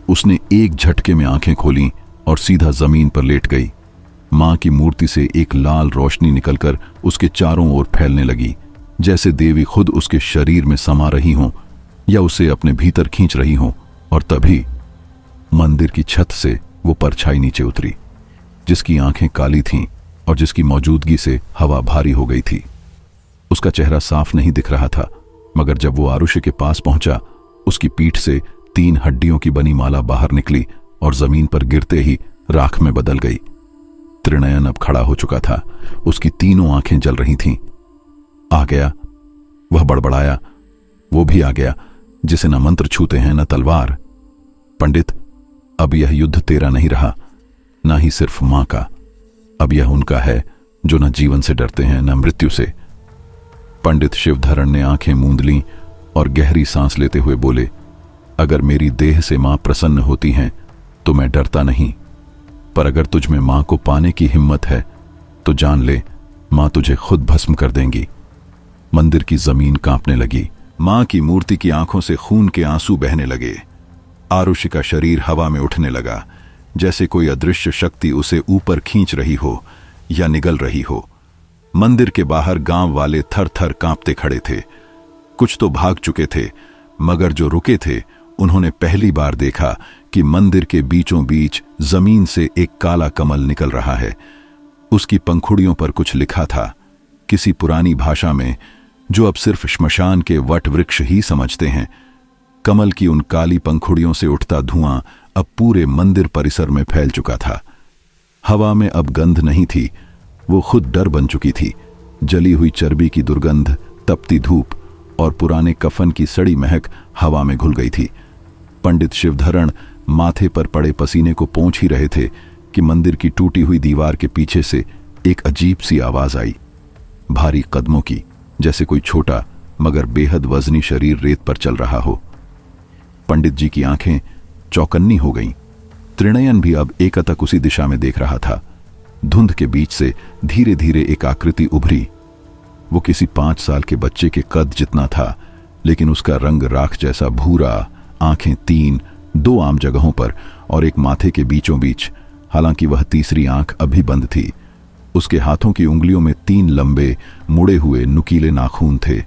उसने एक झटके में आंखें खोलीं और सीधा जमीन पर लेट गई। मां की मूर्ति से एक लाल रोशनी निकलकर उसके चारों ओर फैलने लगी, जैसे देवी खुद उसके शरीर में समा रही हों या उसे अपने भीतर खींच रही हों। और तभी मंदिर की छत से वो परछाई नीचे उतरी, जिसकी आंखें काली थीं और जिसकी मौजूदगी से हवा भारी हो गई थी। उसका चेहरा साफ नहीं दिख रहा था, मगर जब वो आरुषि के पास पहुंचा, उसकी पीठ से 3 हड्डियों की बनी माला बाहर निकली और जमीन पर गिरते ही राख में बदल गई। त्रिनयन अब खड़ा हो चुका था। उसकी तीनों आंखें जल रही थीं। आ गया, वह बड़बड़ाया। वो भी आ गया, जिसे न मंत्र छूते हैं न तलवार। पंडित, अब यह युद्ध तेरा नहीं रहा, ना ही सिर्फ मां का। अब यह उनका है जो न जीवन से डरते हैं न मृत्यु से। पंडित शिवधरण ने आंखें मूंद लीं और गहरी सांस लेते हुए बोले, अगर मेरी देह से मां प्रसन्न होती हैं तो मैं डरता नहीं, पर अगर तुझ में मां को पाने की हिम्मत है तो जान ले, मां तुझे खुद भस्म कर देंगी। मंदिर की जमीन कांपने लगी। मां की मूर्ति की आंखों से खून के आंसू बहने लगे। आरुषि का शरीर हवा में उठने लगा, जैसे कोई अदृश्य शक्ति उसे ऊपर खींच रही हो या निगल रही हो। मंदिर के बाहर गांव वाले थर थर कांपते खड़े थे। कुछ तो भाग चुके थे, मगर जो रुके थे उन्होंने पहली बार देखा कि मंदिर के बीचों बीच जमीन से एक काला कमल निकल रहा है। उसकी पंखुड़ियों पर कुछ लिखा था, किसी पुरानी भाषा में जो अब सिर्फ श्मशान के वट वृक्ष ही समझते हैं। कमल की उन काली पंखुड़ियों से उठता धुआं अब पूरे मंदिर परिसर में फैल चुका था। हवा में अब गंध नहीं थी, वो खुद डर बन चुकी थी। जली हुई चर्बी की दुर्गंध, तपती धूप और पुराने कफन की सड़ी महक हवा में घुल गई थी। पंडित शिवधरण माथे पर पड़े पसीने को पोंछ ही रहे थे कि मंदिर की टूटी हुई दीवार के पीछे से एक अजीब सी आवाज आई, भारी कदमों की, जैसे कोई छोटा मगर बेहद वजनी शरीर रेत पर चल रहा हो। पंडित जी की आंखें चौकन्नी हो गईं। त्रिनयन भी अब एकटक उसी दिशा में देख रहा था। धुंध के बीच से धीरे धीरे एक आकृति उभरी। वो किसी 5 साल के बच्चे के कद जितना था, लेकिन उसका रंग राख जैसा भूरा, आंखें 3, 2 आम जगहों पर और एक माथे के बीचों बीच। हालांकि वह तीसरी आंख अभी बंद थी। उसके हाथों की उंगलियों में 3 लंबे मुड़े हुए नुकीले नाखून थे।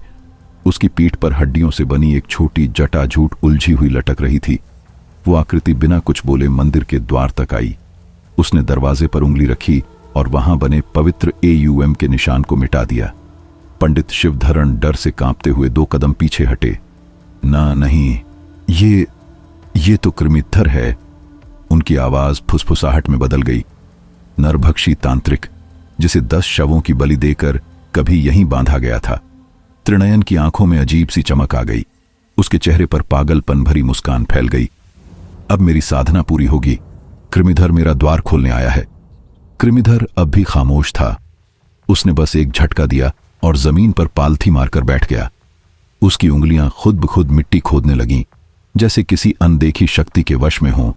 उसकी पीठ पर हड्डियों से बनी एक छोटी जटाजूट उलझी हुई लटक रही थी। वो आकृति बिना कुछ बोले मंदिर के द्वार तक आई। उसने दरवाजे पर उंगली रखी और वहां बने पवित्र AUM के निशान को मिटा दिया। पंडित शिवधरण डर से कांपते हुए 2 कदम पीछे हटे। नहीं, ये तो कृमिधर है। उनकी आवाज फुसफुसाहट में बदल गई। नरभक्षी तांत्रिक, जिसे 10 शवों की बलि देकर कभी यहीं बांधा गया था। त्रिनयन की आंखों में अजीब सी चमक आ गई। उसके चेहरे पर पागलपन भरी मुस्कान फैल गई। अब मेरी साधना पूरी होगी। कृमिधर मेरा द्वार खोलने आया है। कृमिधर अब भी खामोश था। उसने बस एक झटका दिया और जमीन पर पालथी मारकर बैठ गया। उसकी उंगलियां खुद ब खुद मिट्टी खोदने लगीं, जैसे किसी अनदेखी शक्ति के वश में हों।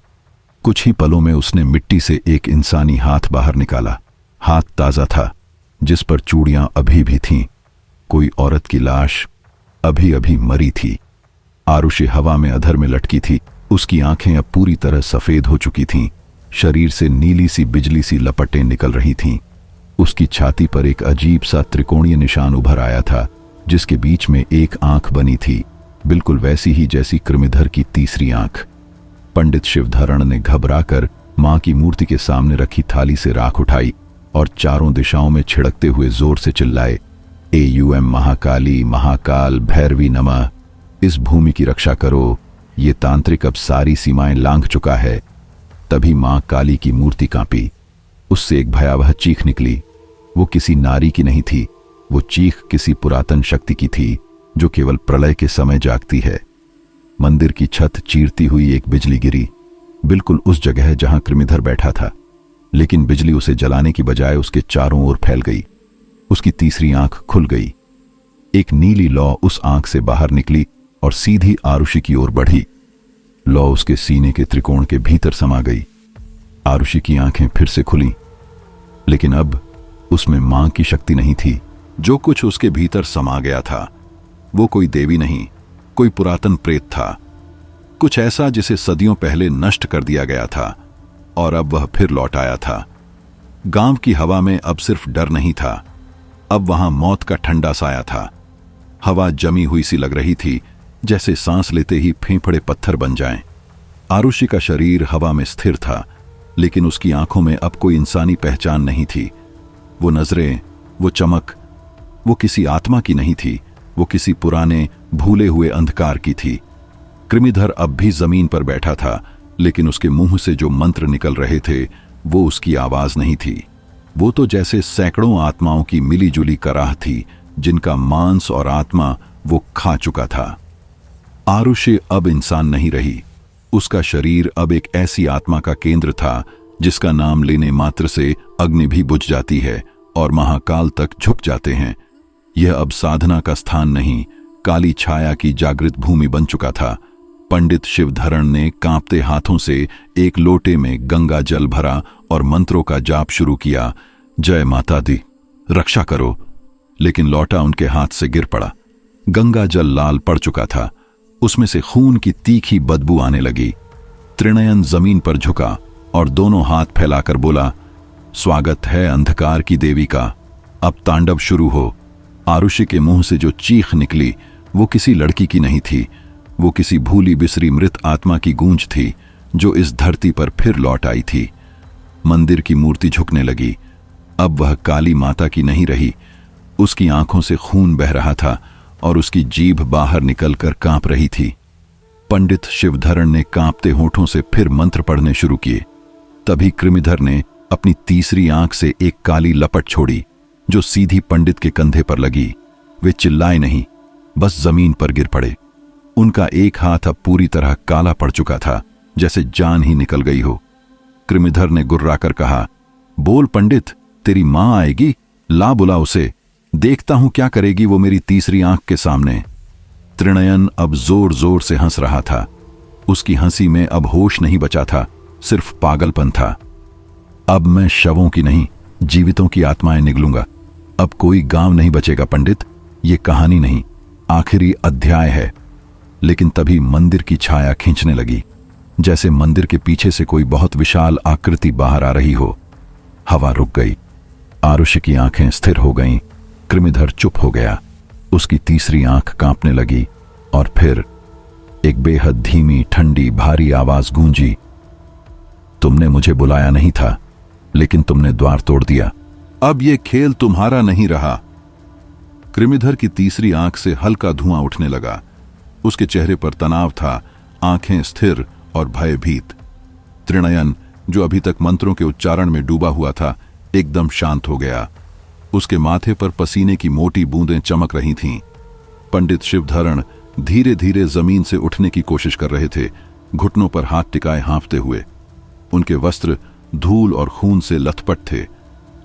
कुछ ही पलों में उसने मिट्टी से एक इंसानी हाथ बाहर निकाला। हाथ ताजा था, जिस पर चूड़ियां अभी भी थीं। कोई औरत की लाश अभी अभी मरी थी। आरुषि हवा में अधर में लटकी थी। उसकी आंखें अब पूरी तरह सफेद हो चुकी थीं। शरीर से नीली सी बिजली सी लपटें निकल रही थीं। उसकी छाती पर एक अजीब सा त्रिकोणीय निशान उभर आया था, जिसके बीच में एक आंख बनी थी, बिल्कुल वैसी ही जैसी कृमिधर की तीसरी आंख। पंडित शिवधरण ने घबराकर मां की मूर्ति के सामने रखी थाली से राख उठाई और चारों दिशाओं में छिड़कते हुए जोर से चिल्लाए, AUM महाकाली, महाकाल, भैरवी नमः। इस भूमि की रक्षा करो। ये तांत्रिक अब सारी सीमाएं लांघ चुका है। तभी मां काली की मूर्ति कांपी। उससे एक भयावह चीख निकली। वो किसी नारी की नहीं थी। वो चीख किसी पुरातन शक्ति की थी, जो केवल प्रलय के समय जागती है। मंदिर की छत चीरती हुई एक बिजली गिरी, बिल्कुल उस जगह जहां कृमिधर बैठा था। लेकिन बिजली उसे जलाने की बजाय उसके चारों ओर फैल गई। उसकी तीसरी आंख खुल गई। एक नीली लौ उस आंख से बाहर निकली और सीधी आरुषि की ओर बढ़ी। लौ उसके सीने के त्रिकोण के भीतर समा गई। आरुषि की आंखें फिर से खुलीं, लेकिन अब उसमें मां की शक्ति नहीं थी। जो कुछ उसके भीतर समा गया था वो कोई देवी नहीं, कोई पुरातन प्रेत था। कुछ ऐसा जिसे सदियों पहले नष्ट कर दिया गया था और अब वह फिर लौट आया था। गांव की हवा में अब सिर्फ डर नहीं था, अब वहां मौत का ठंडा साया था। हवा जमी हुई सी लग रही थी, जैसे सांस लेते ही फेफड़े पत्थर बन जाएं। आरुषि का शरीर हवा में स्थिर था, लेकिन उसकी आंखों में अब कोई इंसानी पहचान नहीं थी। वो नजरें, वो चमक, वो किसी आत्मा की नहीं थी, वो किसी पुराने भूले हुए अंधकार की थी। कृमिधर अब भी जमीन पर बैठा था, लेकिन उसके मुंह से जो मंत्र निकल रहे थे वो उसकी आवाज नहीं थी। वो तो जैसे सैकड़ों आत्माओं की मिलीजुली कराह थी, जिनका मांस और आत्मा वो खा चुका था। आरुषि अब इंसान नहीं रही। उसका शरीर अब एक ऐसी आत्मा का केंद्र था जिसका नाम लेने मात्र से अग्नि भी बुझ जाती है और महाकाल तक झुक जाते हैं। यह अब साधना का स्थान नहीं, काली छाया की जागृत भूमि बन चुका था। पंडित शिवधरण ने कांपते हाथों से एक लोटे में गंगा जल भरा और मंत्रों का जाप शुरू किया। जय माता दी, रक्षा करो। लेकिन लोटा उनके हाथ से गिर पड़ा। गंगा जल लाल पड़ चुका था। उसमें से खून की तीखी बदबू आने लगी। त्रिनयन जमीन पर झुका और दोनों हाथ फैलाकर बोला, स्वागत है अंधकार की देवी का, अब तांडव शुरू हो। आरुषि के मुंह से जो चीख निकली वो किसी लड़की की नहीं थी, वो किसी भूली बिसरी मृत आत्मा की गूंज थी जो इस धरती पर फिर लौट आई थी। मंदिर की मूर्ति झुकने लगी। अब वह काली माता की नहीं रही। उसकी आंखों से खून बह रहा था और उसकी जीभ बाहर निकलकर कांप रही थी। पंडित शिवधरण ने कांपते होठों से फिर मंत्र पढ़ने शुरू किए। तभी कृमिधर ने अपनी तीसरी आंख से एक काली लपट छोड़ी जो सीधी पंडित के कंधे पर लगी। वे चिल्लाए नहीं, बस जमीन पर गिर पड़े। उनका एक हाथ अब पूरी तरह काला पड़ चुका था, जैसे जान ही निकल गई हो। कृमिधर ने गुर्राकर कहा, बोल पंडित, तेरी मां आएगी, ला बुला उसे, देखता हूं क्या करेगी वो मेरी तीसरी आंख के सामने। त्रिनयन अब जोर जोर से हंस रहा था। उसकी हंसी में अब होश नहीं बचा था, सिर्फ पागलपन था। अब मैं शवों की नहीं, जीवितों की आत्माएं निगलूंगा। अब कोई गांव नहीं बचेगा पंडित, ये कहानी नहीं, आखिरी अध्याय है। लेकिन तभी मंदिर की छाया खींचने लगी, जैसे मंदिर के पीछे से कोई बहुत विशाल आकृति बाहर आ रही हो। हवा रुक गई। आरुषि की आंखें स्थिर हो गईं। कृमिधर चुप हो गया। उसकी तीसरी आंख कांपने लगी और फिर एक बेहद धीमी, ठंडी, भारी आवाज गूंजी, तुमने मुझे बुलाया नहीं था, लेकिन तुमने द्वार तोड़ दिया। अब यह खेल तुम्हारा नहीं रहा। कृमिधर की तीसरी आंख से हल्का धुआं उठने लगा। उसके चेहरे पर तनाव था, आंखें स्थिर और भयभीत। त्रिनयन, जो अभी तक मंत्रों के उच्चारण में डूबा हुआ था, एकदम शांत हो गया। उसके माथे पर पसीने की मोटी बूंदें चमक रही थीं। पंडित शिवधरण धीरे धीरे जमीन से उठने की कोशिश कर रहे थे, घुटनों पर हाथ टिकाए हाँफते हुए। उनके वस्त्र धूल और खून से लथपथ थे।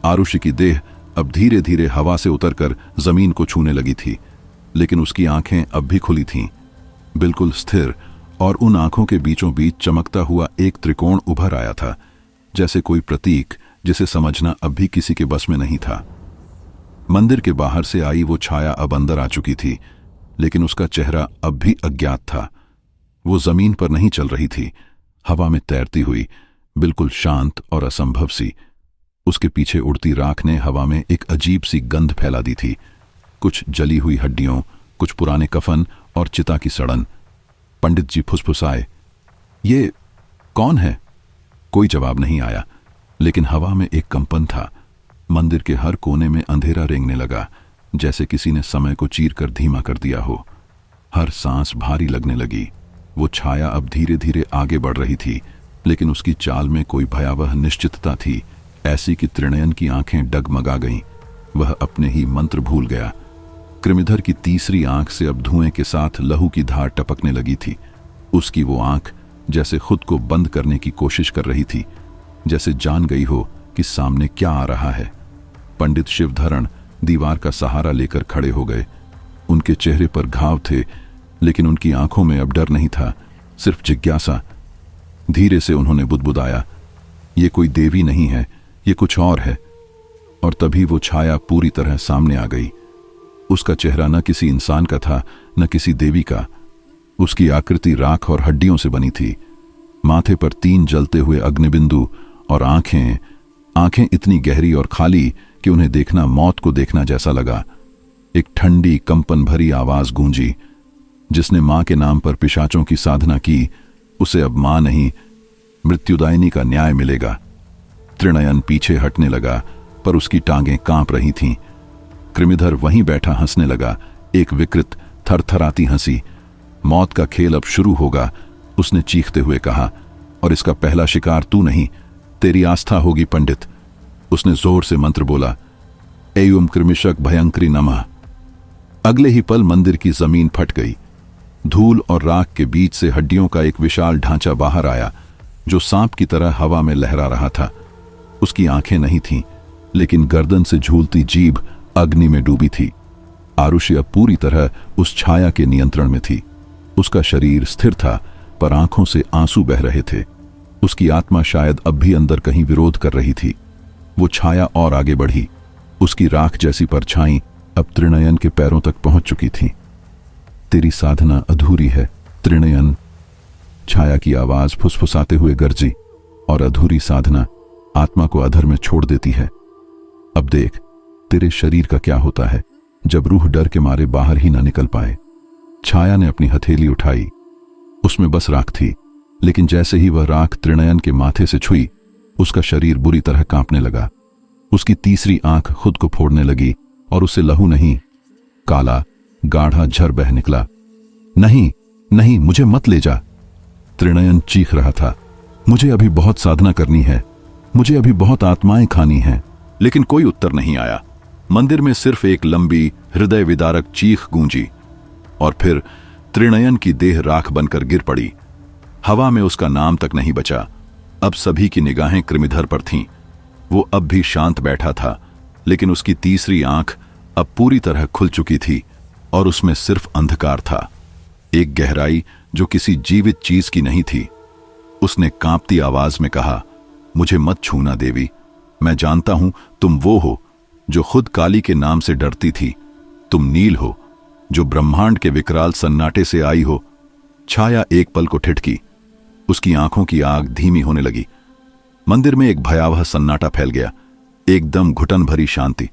आरुषि की देह अब धीरे धीरे हवा से उतरकर जमीन को छूने लगी थी, लेकिन उसकी आंखें अब भी खुली थीं, बिल्कुल स्थिर, और उन आंखों के बीचों बीच चमकता हुआ एक त्रिकोण उभर आया था, जैसे कोई प्रतीक जिसे समझना अब भी किसी के बस में नहीं था। मंदिर के बाहर से आई वो छाया अब अंदर आ चुकी थी, लेकिन उसका चेहरा अब भी अज्ञात था। वो जमीन पर नहीं चल रही थी, हवा में तैरती हुई, बिल्कुल शांत और असंभव सी। उसके पीछे उड़ती राख ने हवा में एक अजीब सी गंध फैला दी थी, कुछ जली हुई हड्डियों, कुछ पुराने कफन और चिता की सड़न। पंडित जी फुसफुसाए, ये कौन है? कोई जवाब नहीं आया, लेकिन हवा में एक कंपन था। मंदिर के हर कोने में अंधेरा रेंगने लगा, जैसे किसी ने समय को चीर कर धीमा कर दिया हो। हर सांस भारी लगने लगी। वो छाया अब धीरे धीरे आगे बढ़ रही थी, लेकिन उसकी चाल में कोई भयावह निश्चितता थी, ऐसी कि त्रिनयन की आंखें डगमगा गईं। वह अपने ही मंत्र भूल गया। कृमिधर की तीसरी आंख से अब धुएं के साथ लहू की धार टपकने लगी थी। उसकी वो आंख जैसे खुद को बंद करने की कोशिश कर रही थी, जैसे जान गई हो कि सामने क्या आ रहा है। पंडित शिवधरण दीवार का सहारा लेकर खड़े हो गए। उनके चेहरे पर घाव थे, लेकिन उनकी आंखों में अब डर नहीं था, सिर्फ जिज्ञासा। धीरे से उन्होंने बुदबुदाया, ये कोई देवी नहीं है, ये कुछ और है। और तभी वो छाया पूरी तरह सामने आ गई। उसका चेहरा न किसी इंसान का था, न किसी देवी का। उसकी आकृति राख और हड्डियों से बनी थी। माथे पर 3 जलते हुए अग्निबिंदु और आंखें इतनी गहरी और खाली कि उन्हें देखना मौत को देखना जैसा लगा। एक ठंडी कंपन भरी आवाज गूंजी, जिसने मां के नाम पर पिशाचों की साधना की, उसे अब मां नहीं, मृत्युदायिनी का न्याय मिलेगा। त्रिनयन पीछे हटने लगा, पर उसकी टांगें कांप रही थीं। कृमिधर वहीं बैठा हंसने लगा, एक विकृत थरथराती हंसी। मौत का खेल अब शुरू होगा, उसने चीखते हुए कहा, और इसका पहला शिकार तू नहीं, तेरी आस्था होगी पंडित। उसने जोर से मंत्र बोला, एयुम कृमिशक भयंकरी नमः। अगले ही पल मंदिर की जमीन फट गई। धूल और राख के बीच से हड्डियों का एक विशाल ढांचा बाहर आया, जो सांप की तरह हवा में लहरा रहा था। उसकी आंखें नहीं थीं, लेकिन गर्दन से झूलती जीभ अग्नि में डूबी थी। आरुषि अब पूरी तरह उस छाया के नियंत्रण में थी। उसका शरीर स्थिर था, पर आंखों से आंसू बह रहे थे। उसकी आत्मा शायद अब भी अंदर कहीं विरोध कर रही थी। वो छाया और आगे बढ़ी। उसकी राख जैसी परछाई अब त्रिनयन के पैरों तक पहुंच चुकी थी। तेरी साधना अधूरी है त्रिनयन। छाया की आवाज फुसफुसाते हुए गरजी, और अधूरी साधना आत्मा को अधर में छोड़ देती है। अब देख तेरे शरीर का क्या होता है जब रूह डर के मारे बाहर ही ना निकल पाए। छाया ने अपनी हथेली उठाई, उसमें बस राख थी, लेकिन जैसे ही वह राख त्रिनयन के माथे से छुई, उसका शरीर बुरी तरह कांपने लगा। उसकी तीसरी आंख खुद को फोड़ने लगी और उससे लहू नहीं, काला गाढ़ा झर बह निकला। नहीं नहीं, मुझे मत ले जा, त्रिनयन चीख रहा था। मुझे अभी बहुत साधना करनी है, मुझे अभी बहुत आत्माएं खानी हैं। लेकिन कोई उत्तर नहीं आया। मंदिर में सिर्फ एक लंबी हृदय विदारक चीख गूंजी, और फिर त्रिनयन की देह राख बनकर गिर पड़ी। हवा में उसका नाम तक नहीं बचा। अब सभी की निगाहें कृमिधर पर थीं। वो अब भी शांत बैठा था, लेकिन उसकी तीसरी आंख अब पूरी तरह खुल चुकी थी और उसमें सिर्फ अंधकार था, एक गहराई जो किसी जीवित चीज की नहीं थी। उसने कांपती आवाज में कहा, मुझे मत छूना देवी, मैं जानता हूं तुम वो हो जो खुद काली के नाम से डरती थी। तुम नील हो जो ब्रह्मांड के विकराल सन्नाटे से आई हो। छाया एक पल को ठिठकी, उसकी आंखों की आग धीमी होने लगी। मंदिर में एक भयावह सन्नाटा फैल गया, एकदम घुटन भरी शांति,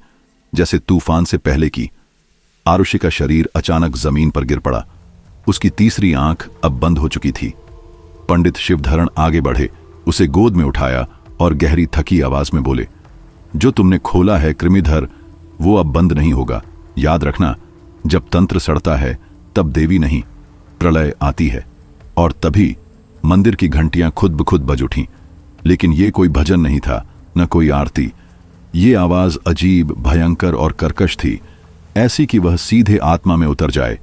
जैसे तूफान से पहले की। आरुषि का शरीर अचानक जमीन पर गिर पड़ा। उसकी तीसरी आंख अब बंद हो चुकी थी। पंडित शिवधरण आगे बढ़े, उसे गोद में उठाया और गहरी थकी आवाज में बोले, जो तुमने खोला है कृमिधर, वो अब बंद नहीं होगा। याद रखना, जब तंत्र सड़ता है तब देवी नहीं, प्रलय आती है। और तभी मंदिर की घंटियां खुद ब खुद बज उठीं। लेकिन ये कोई भजन नहीं था, न कोई आरती। ये आवाज अजीब, भयंकर और कर्कश थी, ऐसी कि वह सीधे आत्मा में उतर जाए।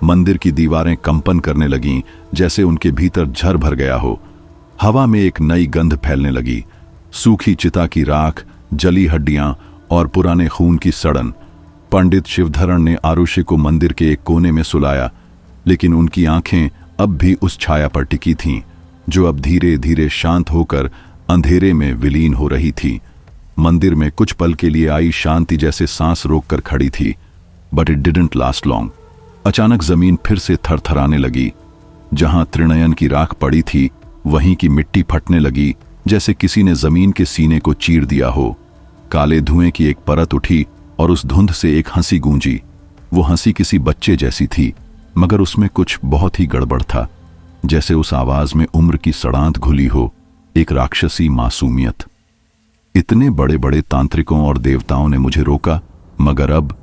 मंदिर की दीवारें कंपन करने लगीं, जैसे उनके भीतर झर भर गया हो। हवा में एक नई गंध फैलने लगी, सूखी चिता की राख, जली हड्डियां और पुराने खून की सड़न। पंडित शिवधरण ने आरुषि को मंदिर के एक कोने में सुलाया, लेकिन उनकी आंखें अब भी उस छाया पर टिकी थीं, जो अब धीरे धीरे शांत होकर अंधेरे में विलीन हो रही थी। मंदिर में कुछ पल के लिए आई शांति जैसे सांस रोककर खड़ी थी, but it didn't last long. अचानक जमीन फिर से थरथराने लगी। जहां त्रिनयन की राख पड़ी थी, वहीं की मिट्टी फटने लगी, जैसे किसी ने जमीन के सीने को चीर दिया हो। काले धुएं की एक परत उठी और उस धुंध से एक हंसी गूंजी। वो हंसी किसी बच्चे जैसी थी, मगर उसमें कुछ बहुत ही गड़बड़ था, जैसे उस आवाज में उम्र की सड़ांत घुली हो, एक राक्षसी मासूमियत। इतने बड़े बड़े तांत्रिकों और देवताओं ने मुझे रोका, मगर अब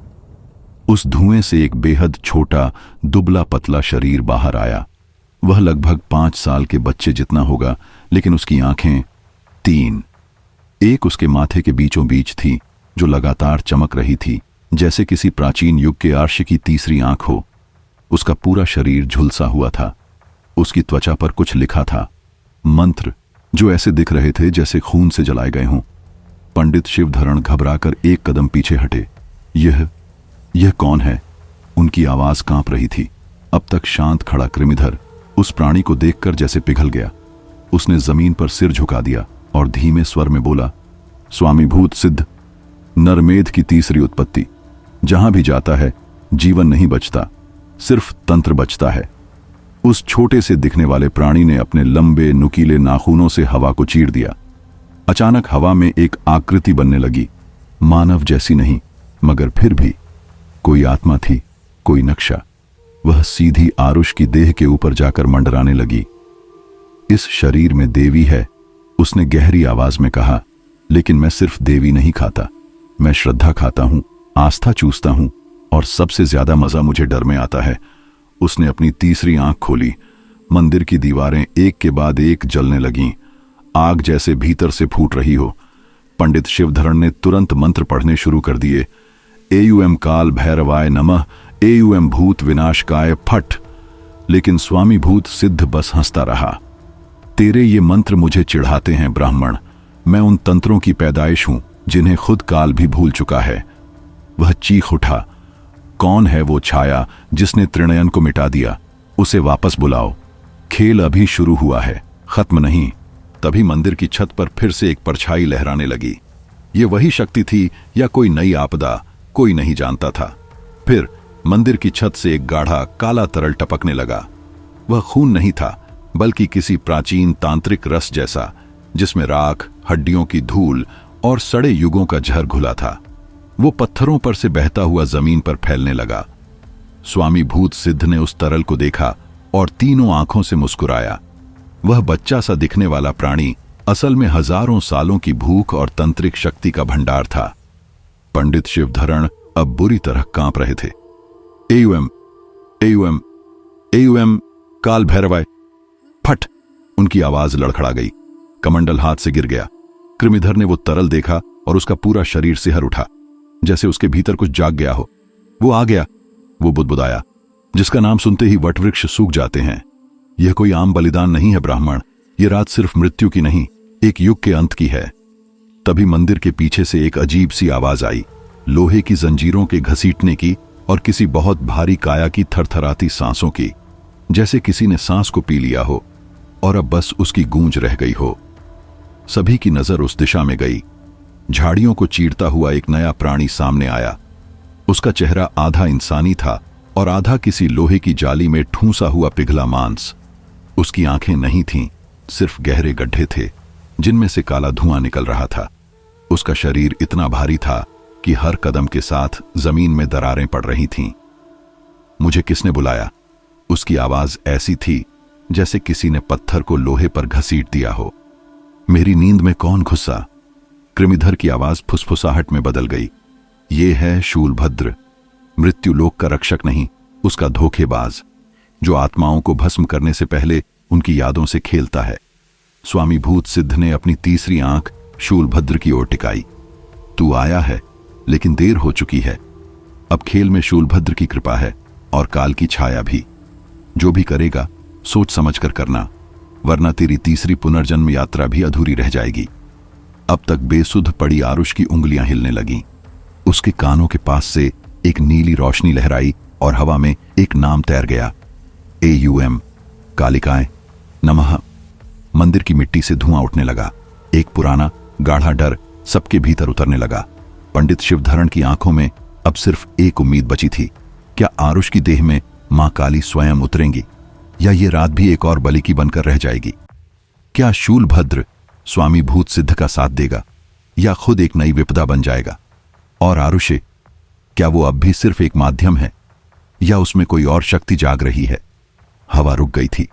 उस धुएं से एक बेहद छोटा, दुबला पतला शरीर बाहर आया। वह लगभग 5 साल के बच्चे जितना होगा, लेकिन उसकी आंखें 3। एक उसके माथे के बीचों बीच थी, जो लगातार चमक रही थी, जैसे किसी प्राचीन युग के आर्ष की तीसरी आंख हो। उसका पूरा शरीर झुलसा हुआ था। उसकी त्वचा पर कुछ लिखा था, मंत्र, जो ऐसे दिख रहे थे जैसे खून से जलाए गए हों। पंडित शिवधरण घबराकर एक कदम पीछे हटे। यह कौन है? उनकी आवाज कांप रही थी। अब तक शांत खड़ा कृमिधर उस प्राणी को देखकर जैसे पिघल गया। उसने जमीन पर सिर झुका दिया और धीमे स्वर में बोला, स्वामी भूत सिद्ध, नरमेध की तीसरी उत्पत्ति। जहां भी जाता है जीवन नहीं बचता, सिर्फ तंत्र बचता है। उस छोटे से दिखने वाले प्राणी ने अपने लंबे नुकीले नाखूनों से हवा को चीर दिया। अचानक हवा में एक आकृति बनने लगी, मानव जैसी नहीं, मगर फिर भी कोई आत्मा थी, कोई नक्शा। वह सीधी आरुष की देह के ऊपर जाकर मंडराने लगी। इस शरीर में देवी है, उसने गहरी आवाज में कहा, लेकिन मैं सिर्फ देवी नहीं खाता, मैं श्रद्धा खाता हूं, आस्था चूसता हूं, और सबसे ज्यादा मजा मुझे डर में आता है। उसने अपनी तीसरी आंख खोली। मंदिर की दीवारें एक के बाद एक जलने लगीं, आग जैसे भीतर से फूट रही हो। पंडित शिवधरण ने तुरंत मंत्र पढ़ने शुरू कर दिए। एयुएम काल भैरवाय नमः, एयुएम भूत विनाशकाय फट। लेकिन स्वामी भूत सिद्ध बस हंसता रहा। तेरे ये मंत्र मुझे चिढ़ाते हैं ब्राह्मण, मैं उन तंत्रों की पैदाइश हूं जिन्हें खुद काल भी भूल चुका है। वह चीख उठा, कौन है वो छाया जिसने त्रिनयन को मिटा दिया? उसे वापस बुलाओ, खेल अभी शुरू हुआ है, खत्म नहीं। तभी मंदिर की छत पर फिर से एक परछाई लहराने लगी। ये वही शक्ति थी या कोई नई आपदा, कोई नहीं जानता था। फिर मंदिर की छत से एक गाढ़ा काला तरल टपकने लगा। वह खून नहीं था, बल्कि किसी प्राचीन तांत्रिक रस जैसा, जिसमें राख, हड्डियों की धूल और सड़े युगों का जहर घुला था। वो पत्थरों पर से बहता हुआ जमीन पर फैलने लगा। स्वामी भूत सिद्ध ने उस तरल को देखा और तीनों आंखों से मुस्कुराया। वह बच्चा सा दिखने वाला प्राणी असल में हजारों सालों की भूख और तंत्रिक शक्ति का भंडार था। पंडित शिवधरण अब बुरी तरह कांप रहे थे। एयूएम, एयूएम, एयूएम, काल भैरवाय। फट! उनकी आवाज लड़खड़ा गई। कमंडल हाथ से गिर गया। कृमिधर ने वो तरल देखा और उसका पूरा शरीर सिहर उठा, जैसे उसके भीतर कुछ जाग गया हो। वो आ गया, वो बुदबुदाया, जिसका नाम सुनते ही वटवृक्ष सूख जाते हैं। यह कोई आम बलिदान नहीं है ब्राह्मण, ये रात सिर्फ मृत्यु की नहीं, एक युग के अंत की है। तभी मंदिर के पीछे से एक अजीब सी आवाज आई, लोहे की जंजीरों के घसीटने की और किसी बहुत भारी काया की थरथराती सांसों की, जैसे किसी ने सांस को पी लिया हो और अब बस उसकी गूंज रह गई हो। सभी की नजर उस दिशा में गई। झाड़ियों को चीरता हुआ एक नया प्राणी सामने आया। उसका चेहरा आधा इंसानी था और आधा किसी लोहे की जाली में ठूंसा हुआ पिघला मांस। उसकी आंखें नहीं थीं, सिर्फ गहरे गड्ढे थे जिनमें से काला धुआं निकल रहा था। उसका शरीर इतना भारी था कि हर कदम के साथ जमीन में दरारें पड़ रही थीं। मुझे किसने बुलाया? उसकी आवाज ऐसी थी जैसे किसी ने पत्थर को लोहे पर घसीट दिया हो। मेरी नींद में कौन घुसा? कृमिधर की आवाज फुसफुसाहट में बदल गई। ये है शूलभद्र, मृत्युलोक का रक्षक नहीं, उसका धोखेबाज, जो आत्माओं को भस्म करने से पहले उनकी यादों से खेलता है। स्वामी भूत सिद्ध ने अपनी तीसरी आंख शूलभद्र की ओर टिकाई। तू आया है, लेकिन देर हो चुकी है। अब खेल में शूलभद्र की कृपा है और काल की छाया भी। जो भी करेगा सोच समझकर करना, वरना तेरी तीसरी पुनर्जन्म यात्रा भी अधूरी रह जाएगी। अब तक बेसुध पड़ी आरुष की उंगलियां हिलने लगीं। उसके कानों के पास से एक नीली रोशनी लहराई और हवा में एक नाम तैर गया, एयूएम, कालिकाएं नमः। मंदिर की मिट्टी से धुआं उठने लगा। एक पुराना गाढ़ा डर सबके भीतर उतरने लगा। पंडित शिवधरण की आंखों में अब सिर्फ एक उम्मीद बची थी, क्या आरुष की देह में मां काली स्वयं उतरेंगी, या ये रात भी एक और बलि की बनकर रह जाएगी? क्या शूलभद्र स्वामी भूत सिद्ध का साथ देगा, या खुद एक नई विपदा बन जाएगा? और आरुषे, क्या वो अब भी सिर्फ एक माध्यम है, या उसमें कोई और शक्ति जाग रही है? हवा रुक गई थी।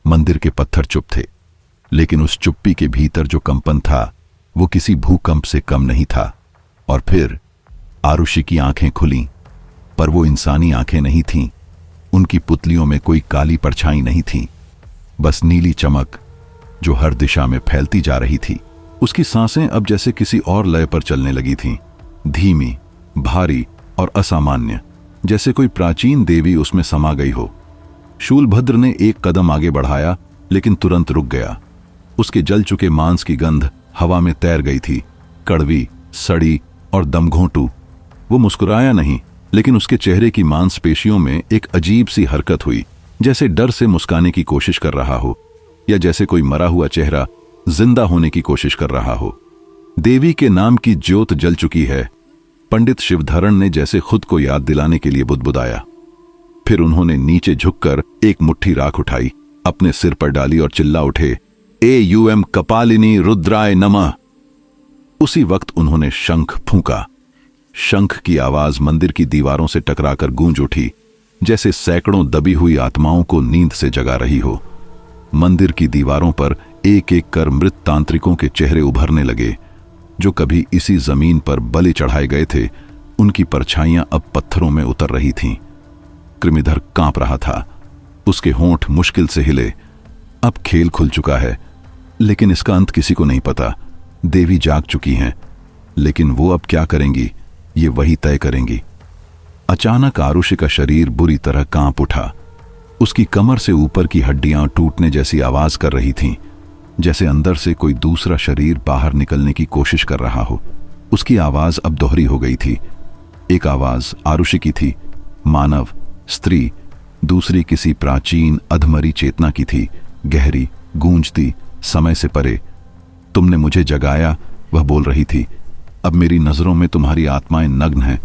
मंदिर के पत्थर चुप थे, लेकिन उस चुप्पी के भीतर जो कंपन था वो किसी भूकंप से कम नहीं था। और फिर आरुषि की आंखें खुलीं, पर वो इंसानी आंखें नहीं थीं। उनकी पुतलियों में कोई काली परछाई नहीं थी, बस नीली चमक जो हर दिशा में फैलती जा रही थी। उसकी सांसें अब जैसे किसी और लय पर चलने लगी थीं, धीमी, भारी और असामान्य, जैसे कोई प्राचीन देवी उसमें समा गई हो। शूलभद्र ने एक कदम आगे बढ़ाया, लेकिन तुरंत रुक गया। उसके जल चुके मांस की गंध हवा में तैर गई थी, कड़वी, सड़ी और दमघोंटू। वो मुस्कुराया नहीं, लेकिन उसके चेहरे की मांसपेशियों में एक अजीब सी हरकत हुई, जैसे डर से मुस्काने की कोशिश कर रहा हो, या जैसे कोई मरा हुआ चेहरा जिंदा होने की कोशिश कर रहा हो। देवी के नाम की ज्योत जल चुकी है, पंडित शिवधरण ने जैसे खुद को याद दिलाने के लिए बुदबुदाया। फिर उन्होंने नीचे झुककर एक मुट्ठी राख उठाई, अपने सिर पर डाली और चिल्ला उठे, एयूएम कपालिनी रुद्राय नमः। उसी वक्त उन्होंने शंख फूंका। शंख की आवाज मंदिर की दीवारों से टकराकर गूंज उठी, जैसे सैकड़ों दबी हुई आत्माओं को नींद से जगा रही हो। मंदिर की दीवारों पर एक एक कर मृत तांत्रिकों के चेहरे उभरने लगे, जो कभी इसी जमीन पर बलि चढ़ाए गए थे। उनकी परछाइयां अब पत्थरों में उतर रही थीं। कृमिधर कांप रहा था, उसके होंठ मुश्किल से हिले। अब खेल खुल चुका है, लेकिन इसका अंत किसी को नहीं पता। देवी जाग चुकी हैं, लेकिन वो अब क्या करेंगी, ये वही तय करेंगी। अचानक आरुषि का शरीर बुरी तरह कांप उठा। उसकी कमर से ऊपर की हड्डियां टूटने जैसी आवाज कर रही थीं, जैसे अंदर से कोई दूसरा शरीर बाहर निकलने की कोशिश कर रहा हो। उसकी आवाज अब दोहरी हो गई थी। एक आवाज आरुषि की थी, मानव, स्त्री। दूसरी किसी प्राचीन अधमरी चेतना की थी, गहरी, गूंजती, समय से परे। तुमने मुझे जगाया, वह बोल रही थी। अब मेरी नजरों में तुम्हारी आत्माएं नग्न हैं।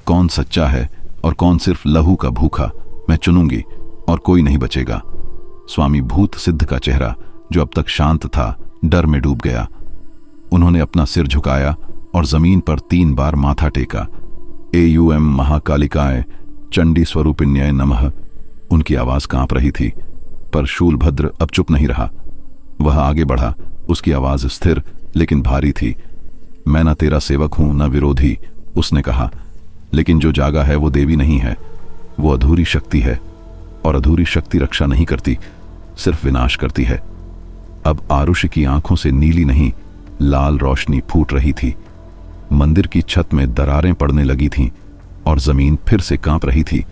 कौन सच्चा है और कौन सिर्फ लहू का भूखा, मैं चुनूंगी और कोई नहीं बचेगा। स्वामी भूत सिद्ध का चेहरा, जो अब तक शांत था, डर में डूब गया। उन्होंने अपना सिर झुकाया और जमीन पर 3 बार माथा टेका। एयूएम महाकालिकाय चंडी स्वरूपिण्याय नमः। उनकी आवाज कांप रही थी, पर शूलभद्र अब चुप नहीं रहा। वह आगे बढ़ा। उसकी आवाज स्थिर लेकिन भारी थी। मैं न तेरा सेवक हूं न विरोधी, उसने कहा, लेकिन जो जागा है वो देवी नहीं है, वो अधूरी शक्ति है, और अधूरी शक्ति रक्षा नहीं करती, सिर्फ विनाश करती है। अब आरुषि की आंखों से नीली नहीं, लाल रोशनी फूट रही थी। मंदिर की छत में दरारें पड़ने लगी थीं और जमीन फिर से कांप रही थी।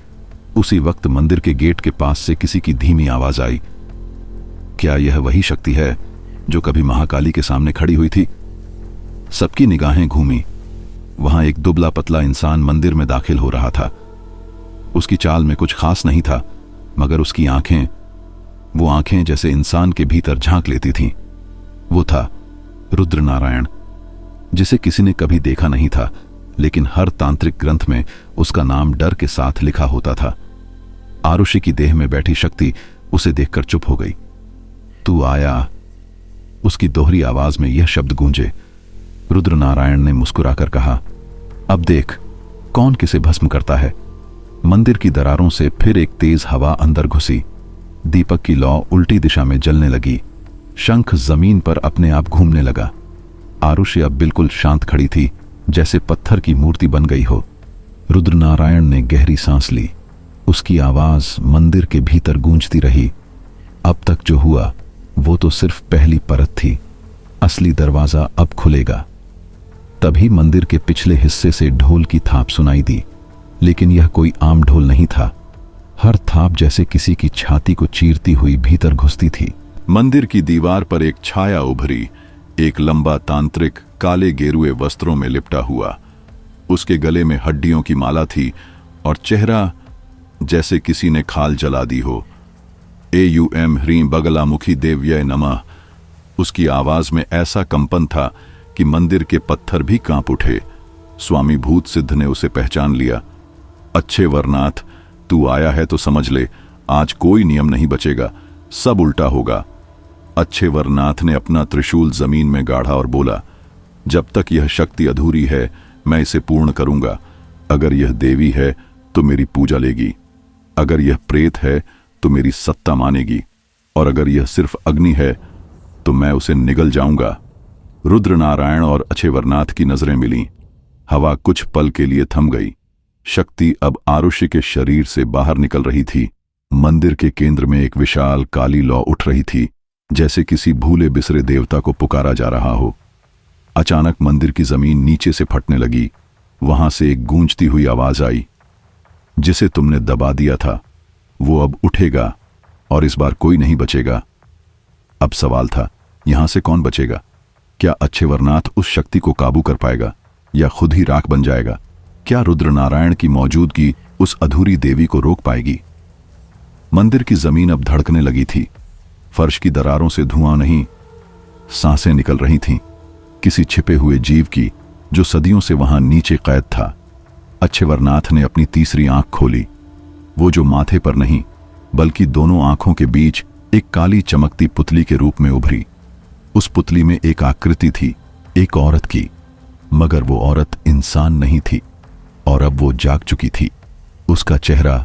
उसी वक्त मंदिर के गेट के पास से किसी की धीमी आवाज आई। क्या यह वही शक्ति है जो कभी महाकाली के सामने खड़ी हुई थी? सबकी निगाहें घूमी। वहां एक दुबला पतला इंसान मंदिर में दाखिल हो रहा था। उसकी चाल में कुछ खास नहीं था, मगर उसकी आंखें, वो आंखें जैसे इंसान के भीतर झांक लेती थीं। वो था रुद्र नारायण, जिसे किसी ने कभी देखा नहीं था, लेकिन हर तांत्रिक ग्रंथ में उसका नाम डर के साथ लिखा होता था। आरुषि की देह में बैठी शक्ति उसे देखकर चुप हो गई। तू आया, उसकी दोहरी आवाज में यह शब्द गूंजे। रुद्र नारायण ने मुस्कुराकर कहा, अब देख कौन किसे भस्म करता है। मंदिर की दरारों से फिर एक तेज हवा अंदर घुसी। दीपक की लौ उल्टी दिशा में जलने लगी। शंख जमीन पर अपने आप घूमने लगा। आरुषि अब बिल्कुल शांत खड़ी थी, जैसे पत्थर की मूर्ति बन गई हो। रुद्र नारायण ने गहरी सांस ली। उसकी आवाज मंदिर के भीतर गूंजती रही। अब तक जो हुआ वो तो सिर्फ पहली परत थी, असली दरवाजा अब खुलेगा। तभी मंदिर के पिछले हिस्से से ढोल की थाप सुनाई दी, लेकिन यह कोई आम ढोल नहीं था। हर थाप जैसे किसी की छाती को चीरती हुई भीतर घुसती थी। मंदिर की दीवार पर एक छाया उभरी। एक लंबा तांत्रिक काले गेरुए वस्त्रों में लिपटा हुआ। उसके गले में हड्डियों की माला थी और चेहरा जैसे किसी ने खाल जला दी हो। एयूएम ह्रीं बगलामुखी देव्य नमः। उसकी आवाज में ऐसा कंपन था कि मंदिर के पत्थर भी कांप उठे। स्वामी भूत सिद्ध ने उसे पहचान लिया। अच्छे वरनाथ, तू आया है तो समझ ले, आज कोई नियम नहीं बचेगा, सब उल्टा होगा। अच्छे वरनाथ ने अपना त्रिशूल जमीन में गाढ़ा और बोला, जब तक यह शक्ति अधूरी है मैं इसे पूर्ण करूंगा। अगर यह देवी है तो मेरी पूजा लेगी, अगर यह प्रेत है तो मेरी सत्ता मानेगी, और अगर यह सिर्फ अग्नि है तो मैं उसे निगल जाऊंगा। रुद्र नारायण और अच्छे वरनाथ की नजरें मिलीं। हवा कुछ पल के लिए थम गई। शक्ति अब आरुषि के शरीर से बाहर निकल रही थी। मंदिर के केंद्र में एक विशाल काली लौ उठ रही थी, जैसे किसी भूले बिसरे देवता को पुकारा जा रहा हो। अचानक मंदिर की जमीन नीचे से फटने लगी। वहां से एक गूंजती हुई आवाज आई, जिसे तुमने दबा दिया था वो अब उठेगा, और इस बार कोई नहीं बचेगा। अब सवाल था, यहां से कौन बचेगा? क्या अच्छे वरनाथ उस शक्ति को काबू कर पाएगा, या खुद ही राख बन जाएगा? क्या रुद्र नारायण की मौजूदगी उस अधूरी देवी को रोक पाएगी? मंदिर की जमीन अब धड़कने लगी थी। फर्श की दरारों से धुआं नहीं, सांसें निकल रही थीं, किसी छिपे हुए जीव की, जो सदियों से वहां नीचे कैद था। अच्छे वरनाथ ने अपनी तीसरी आंख खोली। वो जो माथे पर नहीं, बल्कि दोनों आंखों के बीच एक काली चमकती पुतली के रूप में उभरी। उस पुतली में एक आकृति थी, एक औरत की, मगर वो औरत इंसान नहीं थी, और अब वो जाग चुकी थी। उसका चेहरा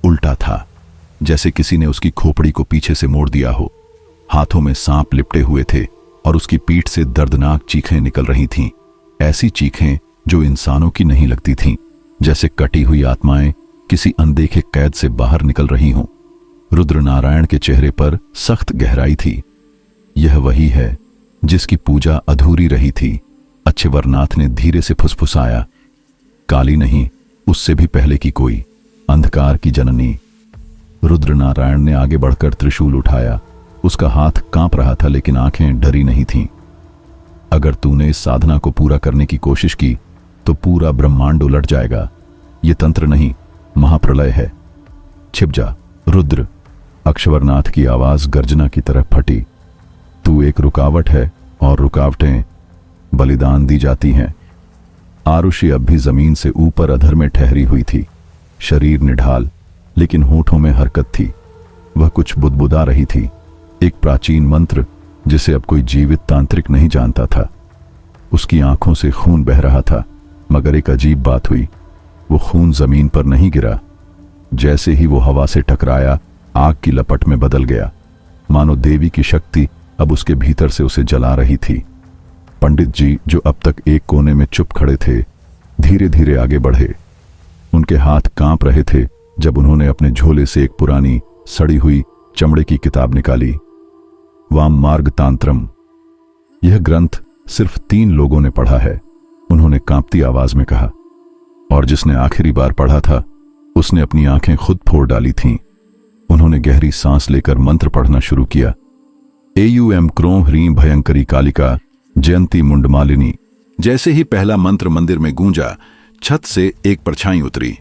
उल्टा था, जैसे किसी ने उसकी खोपड़ी को पीछे से मोड़ दिया हो। हाथों में सांप लिपटे हुए थे और उसकी पीठ से दर्दनाक चीखें निकल रही थीं। ऐसी चीखें जो इंसानों की नहीं लगती थीं, जैसे कटी हुई आत्माएं किसी अनदेखे कैद से बाहर निकल रही हों। रुद्र नारायण के चेहरे पर सख्त गहराई थी। यह वही है जिसकी पूजा अधूरी रही थी। अच्छे वरनाथ ने धीरे से फुसफुसाया, काली नहीं, उससे भी पहले की कोई, अंधकार की जननी। रुद्र नारायण ने आगे बढ़कर त्रिशूल उठाया। उसका हाथ कांप रहा था, लेकिन आंखें डरी नहीं थीं। अगर तूने इस साधना को पूरा करने की कोशिश की तो पूरा ब्रह्मांड उलट जाएगा। ये तंत्र नहीं, महाप्रलय है। छिप जा रुद्र। अक्षवरनाथ की आवाज गर्जना की तरह फटी। तू एक रुकावट है, और रुकावटें बलिदान दी जाती हैं। आरुषि अब भी जमीन से ऊपर अधर में ठहरी हुई थी। शरीर निढाल, लेकिन होठों में हरकत थी। वह कुछ बुदबुदा रही थी, एक प्राचीन मंत्र जिसे अब कोई जीवित तांत्रिक नहीं जानता था। उसकी आंखों से खून बह रहा था, मगर एक अजीब बात हुई, वो खून जमीन पर नहीं गिरा। जैसे ही वो हवा से टकराया, आग की लपट में बदल गया, मानो देवी की शक्ति अब उसके भीतर से उसे जला रही थी। पंडित जी, जो अब तक एक कोने में चुप खड़े थे, धीरे धीरे आगे बढ़े। उनके हाथ कांप रहे थे जब उन्होंने अपने झोले से एक पुरानी सड़ी हुई चमड़े की किताब निकाली, वाम मार्ग तांत्रम। यह ग्रंथ सिर्फ 3 लोगों ने पढ़ा है, उन्होंने कांपती आवाज में कहा, और जिसने आखिरी बार पढ़ा था उसने अपनी आंखें खुद फोड़ डाली थीं। उन्होंने गहरी सांस लेकर मंत्र पढ़ना शुरू किया। एयूएम क्रों ह्रीं भयंकरी कालिका जयंती मुंडमालिनी। जैसे ही पहला मंत्र मंदिर में गूंजा, छत से एक परछाई उतरी,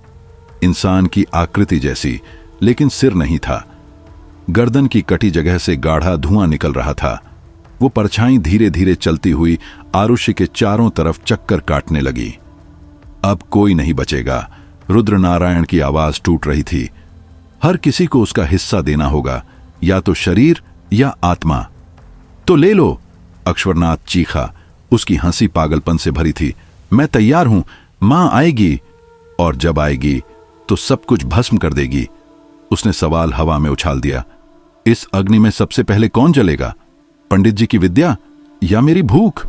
इंसान की आकृति जैसी, लेकिन सिर नहीं था। गर्दन की कटी जगह से गाढ़ा धुआं निकल रहा था। वो परछाई धीरे धीरे चलती हुई आरुष्य के चारों तरफ चक्कर काटने लगी। अब कोई नहीं बचेगा, रुद्र नारायण की आवाज टूट रही थी। हर किसी को उसका हिस्सा देना होगा, या तो शरीर या आत्मा। तो ले लो, अक्षरनाथ चीखा। उसकी हंसी पागलपन से भरी थी। मैं तैयार हूं, मां आएगी, और जब आएगी तो सब कुछ भस्म कर देगी। उसने सवाल हवा में उछाल दिया। इस अग्नि में सबसे पहले कौन जलेगा? पंडित जी की विद्या या मेरी भूख?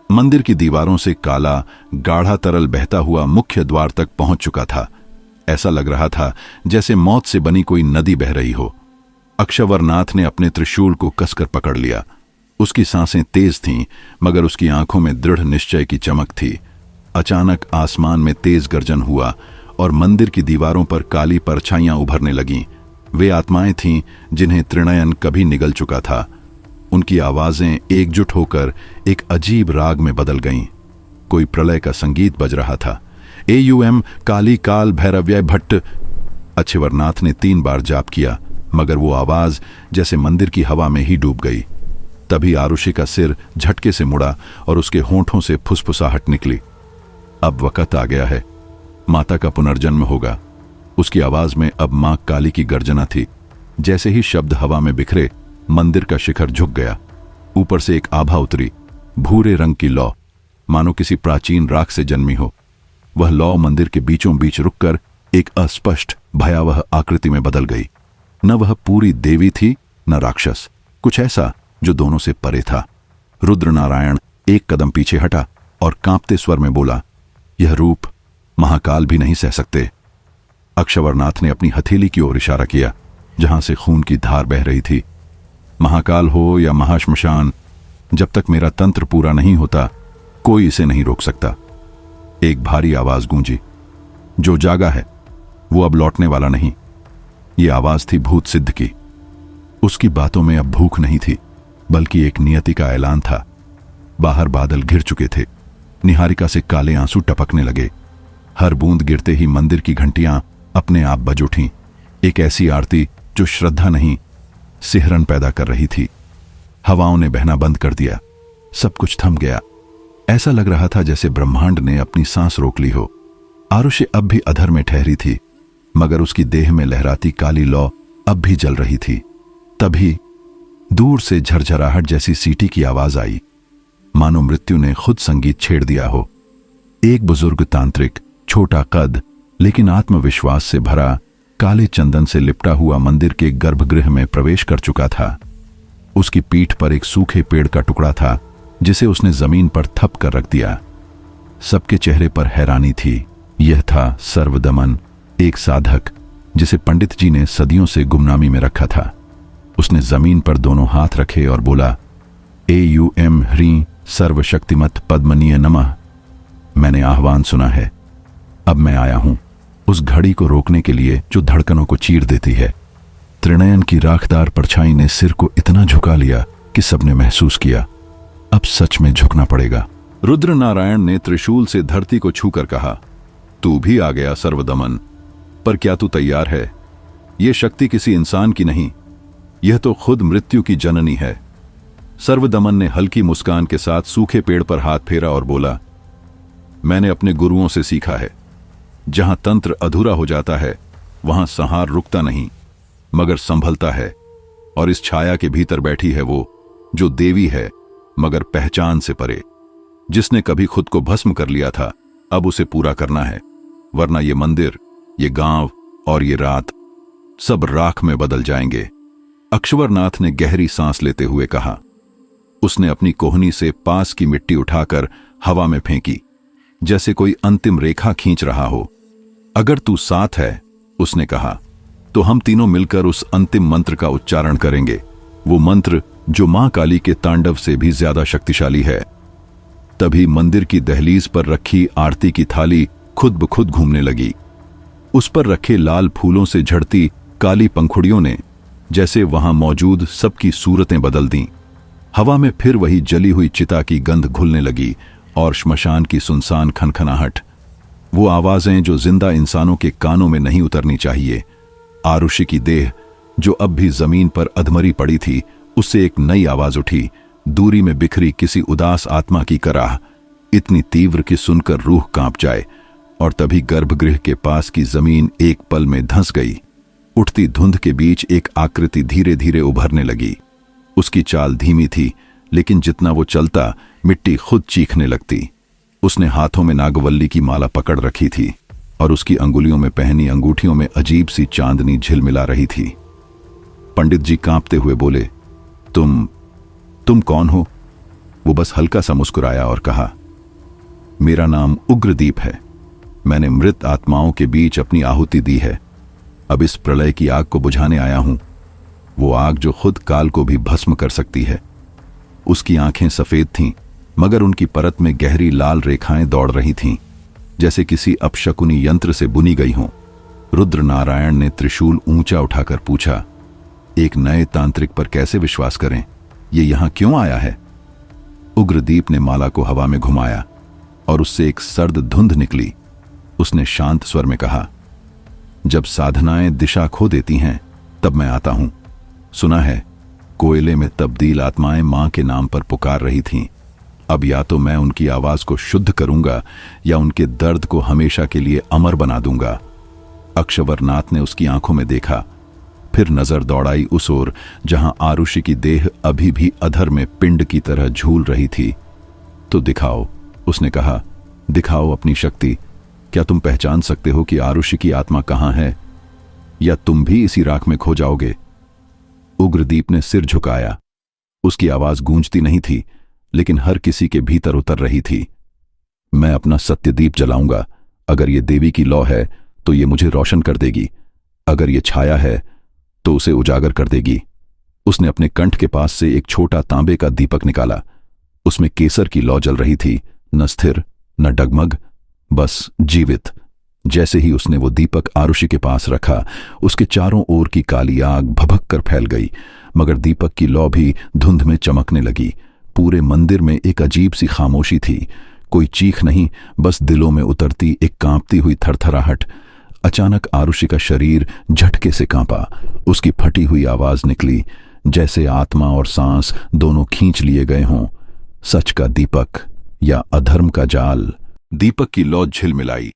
मंदिर की दीवारों से काला गाढ़ा तरल बहता हुआ मुख्य द्वार तक पहुंच चुका था। ऐसा लग रहा था जैसे मौत से बनी कोई नदी बह रही हो। अक्षवरनाथ ने अपने त्रिशूल को कसकर पकड़ लिया। उसकी सांसें तेज थीं, मगर उसकी आंखों में दृढ़ निश्चय की चमक थी। अचानक आसमान में तेज गर्जन हुआ और मंदिर की दीवारों पर काली परछाइयां उभरने लगीं। वे आत्माएं थीं जिन्हें त्रिनयन कभी निगल चुका था। उनकी आवाजें एकजुट होकर एक अजीब राग में बदल गईं। कोई प्रलय का संगीत बज रहा था। एयूएम काली काल भैरव्य भट्ट। अक्षवरनाथ ने 3 बार जाप किया, मगर वो आवाज जैसे मंदिर की हवा में ही डूब गई। तभी आरुषि का सिर झटके से मुड़ा और उसके होंठों से फुसफुसाहट निकली। अब वक्त आ गया है, माता का पुनर्जन्म होगा। उसकी आवाज में अब मां काली की गर्जना थी। जैसे ही शब्द हवा में बिखरे, मंदिर का शिखर झुक गया। ऊपर से एक आभा उतरी, भूरे रंग की लौ, मानो किसी प्राचीन राख से जन्मी हो। वह लौ मंदिर के बीचों बीच रुककर एक अस्पष्ट भयावह आकृति में बदल गई। न वह पूरी देवी थी, न राक्षस, कुछ ऐसा जो दोनों से परे था। रुद्र नारायण एक कदम पीछे हटा और कांपते स्वर में बोला, यह रूप महाकाल भी नहीं सह सकते। अक्षवरनाथ ने अपनी हथेली की ओर इशारा किया, जहां से खून की धार बह रही थी। महाकाल हो या महाश्मशान, जब तक मेरा तंत्र पूरा नहीं होता, कोई इसे नहीं रोक सकता। एक भारी आवाज गूंजी, जो जागा है वो अब लौटने वाला नहीं। ये आवाज थी भूत सिद्ध की। उसकी बातों में अब भूख नहीं थी, बल्कि एक नियति का ऐलान था। बाहर बादल घिर चुके थे। निहारिका से काले आंसू टपकने लगे। हर बूंद गिरते ही मंदिर की घंटियां अपने आप बज उठीं। एक ऐसी आरती जो श्रद्धा नहीं, सिहरन पैदा कर रही थी। हवाओं ने बहना बंद कर दिया। सब कुछ थम गया। ऐसा लग रहा था जैसे ब्रह्मांड ने अपनी सांस रोक ली हो। आरुषि अब भी अधर में ठहरी थी, मगर उसकी देह में लहराती काली लौ अब भी जल रही थी। तभी दूर से झरझराहट जैसी सीटी की आवाज आई, मानो मृत्यु ने खुद संगीत छेड़ दिया हो। एक बुजुर्ग तांत्रिक, छोटा कद लेकिन आत्मविश्वास से भरा, काले चंदन से लिपटा हुआ मंदिर के गर्भगृह में प्रवेश कर चुका था। उसकी पीठ पर एक सूखे पेड़ का टुकड़ा था, जिसे उसने जमीन पर थप कर रख दिया। सबके चेहरे पर हैरानी थी। यह था सर्वदमन, एक साधक जिसे पंडित जी ने सदियों से गुमनामी में रखा था। उसने जमीन पर दोनों हाथ रखे और बोला, एयूएम ह्रीं सर्वशक्तिमत पद्मनीय नमः। मैंने आह्वान सुना है, अब मैं आया हूं उस घड़ी को रोकने के लिए जो धड़कनों को चीर देती है। त्रिनयन की राखदार परछाई ने सिर को इतना झुका लिया कि सबने महसूस किया, अब सच में झुकना पड़ेगा। रुद्र नारायण ने त्रिशूल से धरती को छूकर कहा, तू भी आ गया सर्वदमन, पर क्या तू तैयार है? यह शक्ति किसी इंसान की नहीं, यह तो खुद मृत्यु की जननी है। सर्वदमन ने हल्की मुस्कान के साथ सूखे पेड़ पर हाथ फेरा और बोला, मैंने अपने गुरुओं से सीखा है, जहां तंत्र अधूरा हो जाता है वहां संहार रुकता नहीं। मगर संभलता है, और इस छाया के भीतर बैठी है वो जो देवी है मगर पहचान से परे। जिसने कभी खुद को भस्म कर लिया था, अब उसे पूरा करना है, वरना ये मंदिर, ये गांव और ये रात सब राख में बदल जाएंगे। अक्षवरनाथ ने गहरी सांस लेते हुए कहा। उसने अपनी कोहनी से पास की मिट्टी उठाकर हवा में फेंकी, जैसे कोई अंतिम रेखा खींच रहा हो। अगर तू साथ है, उसने कहा, तो हम तीनों मिलकर उस अंतिम मंत्र का उच्चारण करेंगे, वो मंत्र जो मां काली के तांडव से भी ज्यादा शक्तिशाली है। तभी मंदिर की दहलीज पर रखी आरती की थाली खुद ब खुद घूमने लगी। उस पर रखे लाल फूलों से झड़ती काली पंखुड़ियों ने जैसे वहां मौजूद सबकी सूरतें बदल दीं। हवा में फिर वही जली हुई चिता की गंध घुलने लगी और श्मशान की सुनसान खनखनाहट, वो आवाजें जो जिंदा इंसानों के कानों में नहीं उतरनी चाहिए। आरुषि की देह जो अब भी जमीन पर अधमरी पड़ी थी, उससे एक नई आवाज उठी, दूरी में बिखरी किसी उदास आत्मा की कराह, इतनी तीव्र कि सुनकर रूह कांप जाए। और तभी गर्भगृह के पास की जमीन एक पल में धंस गई। उठती धुंध के बीच एक आकृति धीरे धीरे उभरने लगी। उसकी चाल धीमी थी, लेकिन जितना वो चलता, मिट्टी खुद चीखने लगती। उसने हाथों में नागवल्ली की माला पकड़ रखी थी और उसकी अंगुलियों में पहनी अंगूठियों में अजीब सी चांदनी झिलमिला रही थी। पंडित जी कांपते हुए बोले, तुम कौन हो? वो बस हल्का सा मुस्कुराया और कहा, मेरा नाम उग्रदीप है। मैंने मृत आत्माओं के बीच अपनी आहुति दी है। अब इस प्रलय की आग को बुझाने आया हूं, वो आग जो खुद काल को भी भस्म कर सकती है। उसकी आंखें सफेद थीं, मगर उनकी परत में गहरी लाल रेखाएं दौड़ रही थीं, जैसे किसी अपशकुनी यंत्र से बुनी गई हों। रुद्र नारायण ने त्रिशूल ऊंचा उठाकर पूछा, एक नए तांत्रिक पर कैसे विश्वास करें? ये यहां क्यों आया है? उग्रदीप ने माला को हवा में घुमाया और उससे एक सर्द धुंध निकली। उसने शांत स्वर में कहा, जब साधनाएं दिशा खो देती हैं, तब मैं आता हूं। सुना है, कोयले में तब्दील आत्माएं मां के नाम पर पुकार रही थीं। अब या तो मैं उनकी आवाज को शुद्ध करूंगा या उनके दर्द को हमेशा के लिए अमर बना दूंगा। अक्षवरनाथ ने उसकी आंखों में देखा, फिर नजर दौड़ाई उस ओर जहां आरुषि की देह अभी भी अधर में पिंड की तरह झूल रही थी। तो दिखाओ, उसने कहा, दिखाओ अपनी शक्ति। क्या तुम पहचान सकते हो कि आरुषि की आत्मा कहां है, या तुम भी इसी राख में खो जाओगे? उग्रदीप ने सिर झुकाया। उसकी आवाज गूंजती नहीं थी, लेकिन हर किसी के भीतर उतर रही थी। मैं अपना सत्यदीप जलाऊंगा। अगर ये देवी की लौ है तो ये मुझे रोशन कर देगी, अगर ये छाया है तो उसे उजागर कर देगी। उसने अपने कंठ के पास से एक छोटा तांबे का दीपक निकाला। उसमें केसर की लौ जल रही थी, न स्थिर न डगमग, बस जीवित। जैसे ही उसने वो दीपक आरुषि के पास रखा, उसके चारों ओर की काली आग भभक कर फैल गई, मगर दीपक की लौ भी धुंध में चमकने लगी। पूरे मंदिर में एक अजीब सी खामोशी थी। कोई चीख नहीं, बस दिलों में उतरती एक कांपती हुई थरथराहट। अचानक आरुषि का शरीर झटके से कांपा। उसकी फटी हुई आवाज निकली, जैसे आत्मा और सांस दोनों खींच लिए गए हों। सच का दीपक या अधर्म का जाल? दीपक की लौ झिलमिलाई।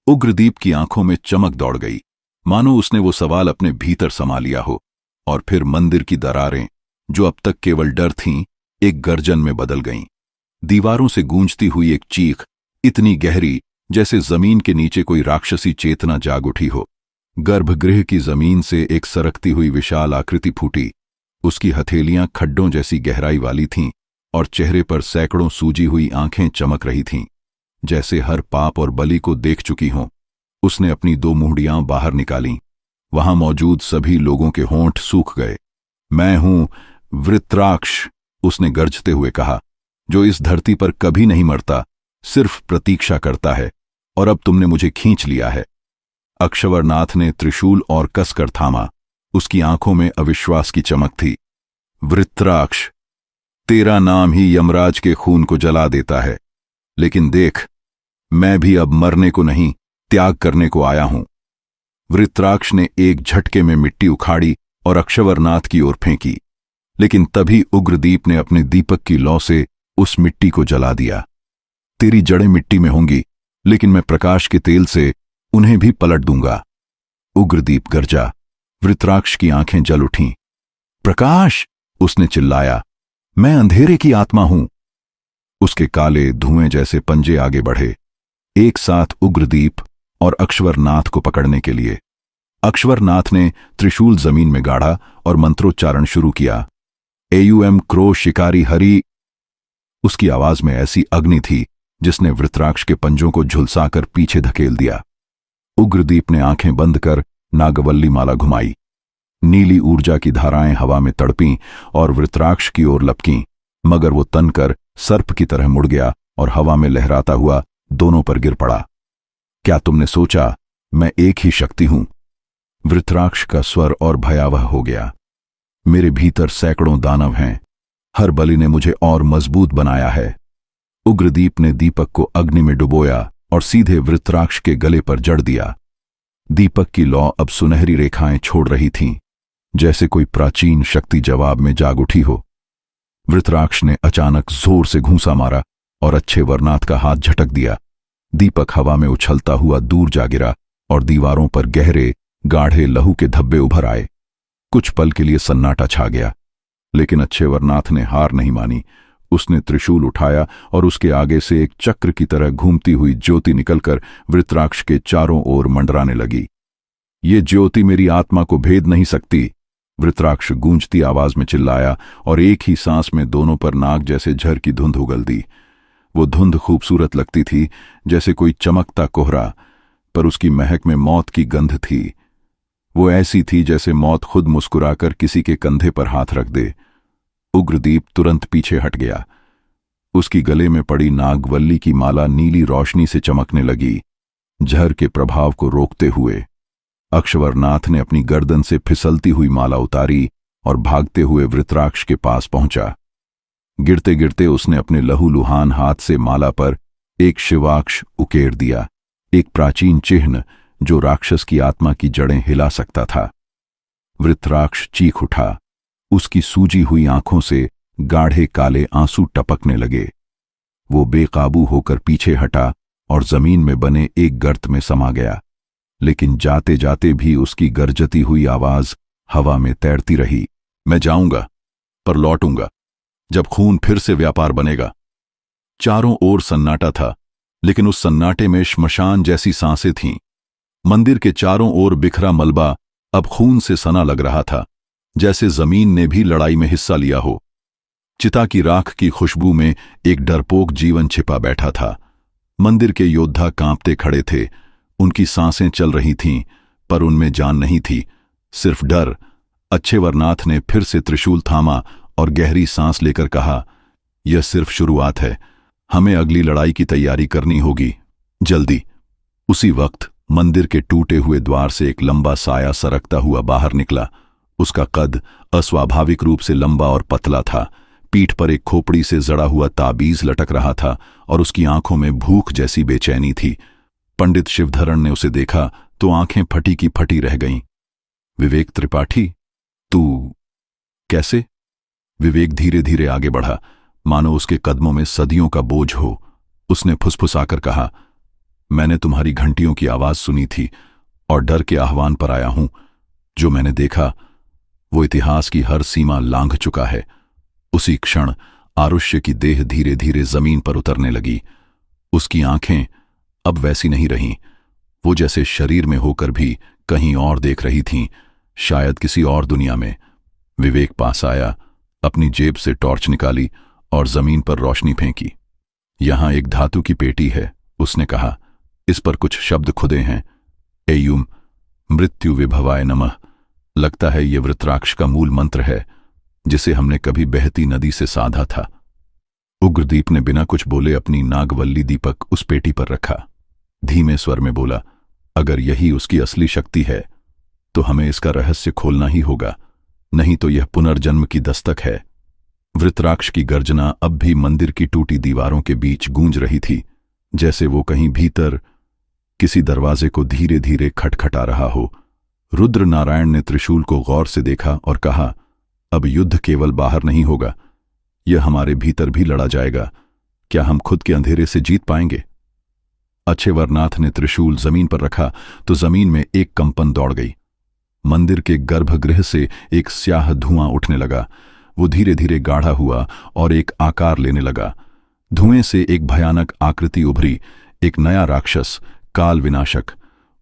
उग्रदीप की आंखों में चमक दौड़ गई, मानो उसने वो सवाल अपने भीतर समा लिया हो। और फिर मंदिर की दरारें, जो अब तक केवल डर थीं, एक गर्जन में बदल गईं। दीवारों से गूंजती हुई एक चीख, इतनी गहरी जैसे जमीन के नीचे कोई राक्षसी चेतना जाग उठी हो। गर्भगृह की जमीन से एक सरकती हुई विशाल आकृति फूटी। उसकी हथेलियां खड्डों जैसी गहराई वाली थीं और चेहरे पर सैकड़ों सूजी हुई आंखें चमक रही थीं, जैसे हर पाप और बलि को देख चुकी हों। उसने अपनी 2 मुंडियां बाहर निकालीं। वहां मौजूद सभी लोगों के होंठ सूख गए। मैं हूं वृत्राक्ष, उसने गर्जते हुए कहा, जो इस धरती पर कभी नहीं मरता, सिर्फ प्रतीक्षा करता है, और अब तुमने मुझे खींच लिया है। अक्षवरनाथ ने त्रिशूल और कसकर थामा। उसकी आंखों में अविश्वास की चमक थी। वृत्राक्ष, तेरा नाम ही यमराज के खून को जला देता है, लेकिन देख, मैं भी अब मरने को नहीं, त्याग करने को आया हूं। वृत्राक्ष ने एक झटके में मिट्टी उखाड़ी और अक्षवरनाथ की ओर फेंकी, लेकिन तभी उग्रदीप ने अपने दीपक की लौ से उस मिट्टी को जला दिया। तेरी जड़ें मिट्टी में होंगी, लेकिन मैं प्रकाश के तेल से उन्हें भी पलट दूंगा। उग्रदीप गर्जा। वृत्राक्ष की आंखें जल उठीं। प्रकाश, उसने चिल्लाया, मैं अंधेरे की आत्मा हूं। उसके काले धुएं जैसे पंजे आगे बढ़े, एक साथ उग्रदीप और अक्षवरनाथ को पकड़ने के लिए। अक्षवरनाथ ने त्रिशूल जमीन में गाड़ा और मंत्रोच्चारण शुरू किया। एयुएम क्रो शिकारी हरि। उसकी आवाज में ऐसी अग्नि थी जिसने वृत्राक्ष के पंजों को झुलसाकर पीछे धकेल दिया। उग्रदीप ने आंखें बंद कर नागवल्ली माला घुमाई। नीली ऊर्जा की धाराएं हवा में तड़पीं और वृत्राक्ष की ओर लपकीं, मगर वो तनकर सर्प की तरह मुड़ गया और हवा में लहराता हुआ दोनों पर गिर पड़ा। क्या तुमने सोचा मैं एक ही शक्ति हूं? वृत्राक्ष का स्वर और भयावह हो गया। मेरे भीतर सैकड़ों दानव हैं। हर बलि ने मुझे और मजबूत बनाया है। उग्रदीप ने दीपक को अग्नि में डुबोया और सीधे वृत्राक्ष के गले पर जड़ दिया। दीपक की लौ अब सुनहरी रेखाएं छोड़ रही थीं, जैसे कोई प्राचीन शक्ति जवाब में जाग उठी हो। वृत्राक्ष ने अचानक जोर से घूंसा मारा और अच्छे वरनाथ का हाथ झटक दिया। दीपक हवा में उछलता हुआ दूर जा गिरा और दीवारों पर गहरे गाढ़े लहू के धब्बे उभर आए। कुछ पल के लिए सन्नाटा छा गया, लेकिन अच्छे वरनाथ ने हार नहीं मानी। उसने त्रिशूल उठाया और उसके आगे से एक चक्र की तरह घूमती हुई ज्योति निकलकर वृत्राक्ष के चारों ओर मंडराने लगी। ये ज्योति मेरी आत्मा को भेद नहीं सकती, वृत्राक्ष गूंजती आवाज में चिल्लाया और एक ही सांस में दोनों पर नाग जैसे झर की धुंध उगल दी। वो धुंध खूबसूरत लगती थी, जैसे कोई चमकता कोहरा, पर उसकी महक में मौत की गंध थी। वो ऐसी थी जैसे मौत खुद मुस्कुराकर किसी के कंधे पर हाथ रख दे। उग्रदीप तुरंत पीछे हट गया। उसकी गले में पड़ी नागवल्ली की माला नीली रोशनी से चमकने लगी, झर के प्रभाव को रोकते हुए। अक्षवरनाथ ने अपनी गर्दन से फिसलती हुई माला उतारी और भागते हुए वृत्राक्ष के पास पहुंचा। गिरते गिरते उसने अपने लहूलुहान हाथ से माला पर एक शिवाक्ष उकेर दिया, एक प्राचीन चिन्ह जो राक्षस की आत्मा की जड़ें हिला सकता था। वृत्राक्ष चीख उठा। उसकी सूजी हुई आंखों से गाढ़े काले आंसू टपकने लगे। वो बेकाबू होकर पीछे हटा और जमीन में बने एक गर्त में समा गया, लेकिन जाते जाते भी उसकी गरजती हुई आवाज हवा में तैरती रही। मैं जाऊंगा, पर लौटूंगा जब खून फिर से व्यापार बनेगा। चारों ओर सन्नाटा था, लेकिन उस सन्नाटे में श्मशान जैसी सांसें थीं। मंदिर के चारों ओर बिखरा मलबा अब खून से सना लग रहा था, जैसे जमीन ने भी लड़ाई में हिस्सा लिया हो। चिता की राख की खुशबू में एक डरपोक जीवन छिपा बैठा था। मंदिर के योद्धा कांपते खड़े थे। उनकी सांसें चल रही थीं, पर उनमें जान नहीं थी, सिर्फ डर। अच्छे वरनाथ ने फिर से त्रिशूल थामा और गहरी सांस लेकर कहा, यह सिर्फ शुरुआत है, हमें अगली लड़ाई की तैयारी करनी होगी, जल्दी। उसी वक्त मंदिर के टूटे हुए द्वार से एक लंबा साया सरकता हुआ बाहर निकला। उसका कद अस्वाभाविक रूप से लंबा और पतला था। पीठ पर एक खोपड़ी से जड़ा हुआ ताबीज लटक रहा था और उसकी आंखों में भूख जैसी बेचैनी थी। पंडित शिवधरण ने उसे देखा तो आंखें फटी की फटी रह गईं। विवेक त्रिपाठी, तू कैसे? विवेक धीरे धीरे आगे बढ़ा, मानो उसके कदमों में सदियों का बोझ हो। उसने फुसफुसाकर कहा, मैंने तुम्हारी घंटियों की आवाज सुनी थी और डर के आह्वान पर आया हूं। जो मैंने देखा वो इतिहास की हर सीमा लांघ चुका है। उसी क्षण आरुष्य की देह धीरे धीरे जमीन पर उतरने लगी। उसकी आंखें अब वैसी नहीं रहीं। वो जैसे शरीर में होकर भी कहीं और देख रही थीं, शायद किसी और दुनिया में। विवेक पास आया, अपनी जेब से टॉर्च निकाली और जमीन पर रोशनी फेंकी। यहां एक धातु की पेटी है, उसने कहा। इस पर कुछ शब्द खुदे हैं। एयुम मृत्यु विभवाय नमः। लगता है ये वृत्राक्ष का मूल मंत्र है, जिसे हमने कभी बहती नदी से साधा था। उग्रदीप ने बिना कुछ बोले अपनी नागवल्ली दीपक उस पेटी पर रखा। धीमे स्वर में बोला, अगर यही उसकी असली शक्ति है तो हमें इसका रहस्य खोलना ही होगा, नहीं तो यह पुनर्जन्म की दस्तक है। वृत्राक्ष की गर्जना अब भी मंदिर की टूटी दीवारों के बीच गूंज रही थी, जैसे वो कहीं भीतर किसी दरवाजे को धीरे धीरे खटखटा रहा हो। रुद्र नारायण ने त्रिशूल को गौर से देखा और कहा, अब युद्ध केवल बाहर नहीं होगा, यह हमारे भीतर भी लड़ा जाएगा। क्या हम खुद के अंधेरे से जीत पाएंगे? अच्छे वरनाथ ने त्रिशूल जमीन पर रखा तो जमीन में एक कंपन दौड़ गई। मंदिर के गर्भगृह से एक स्याह धुआं उठने लगा। वो धीरे धीरे गाढ़ा हुआ और एक आकार लेने लगा। धुएं से एक भयानक आकृति उभरी, एक नया राक्षस, काल विनाशक।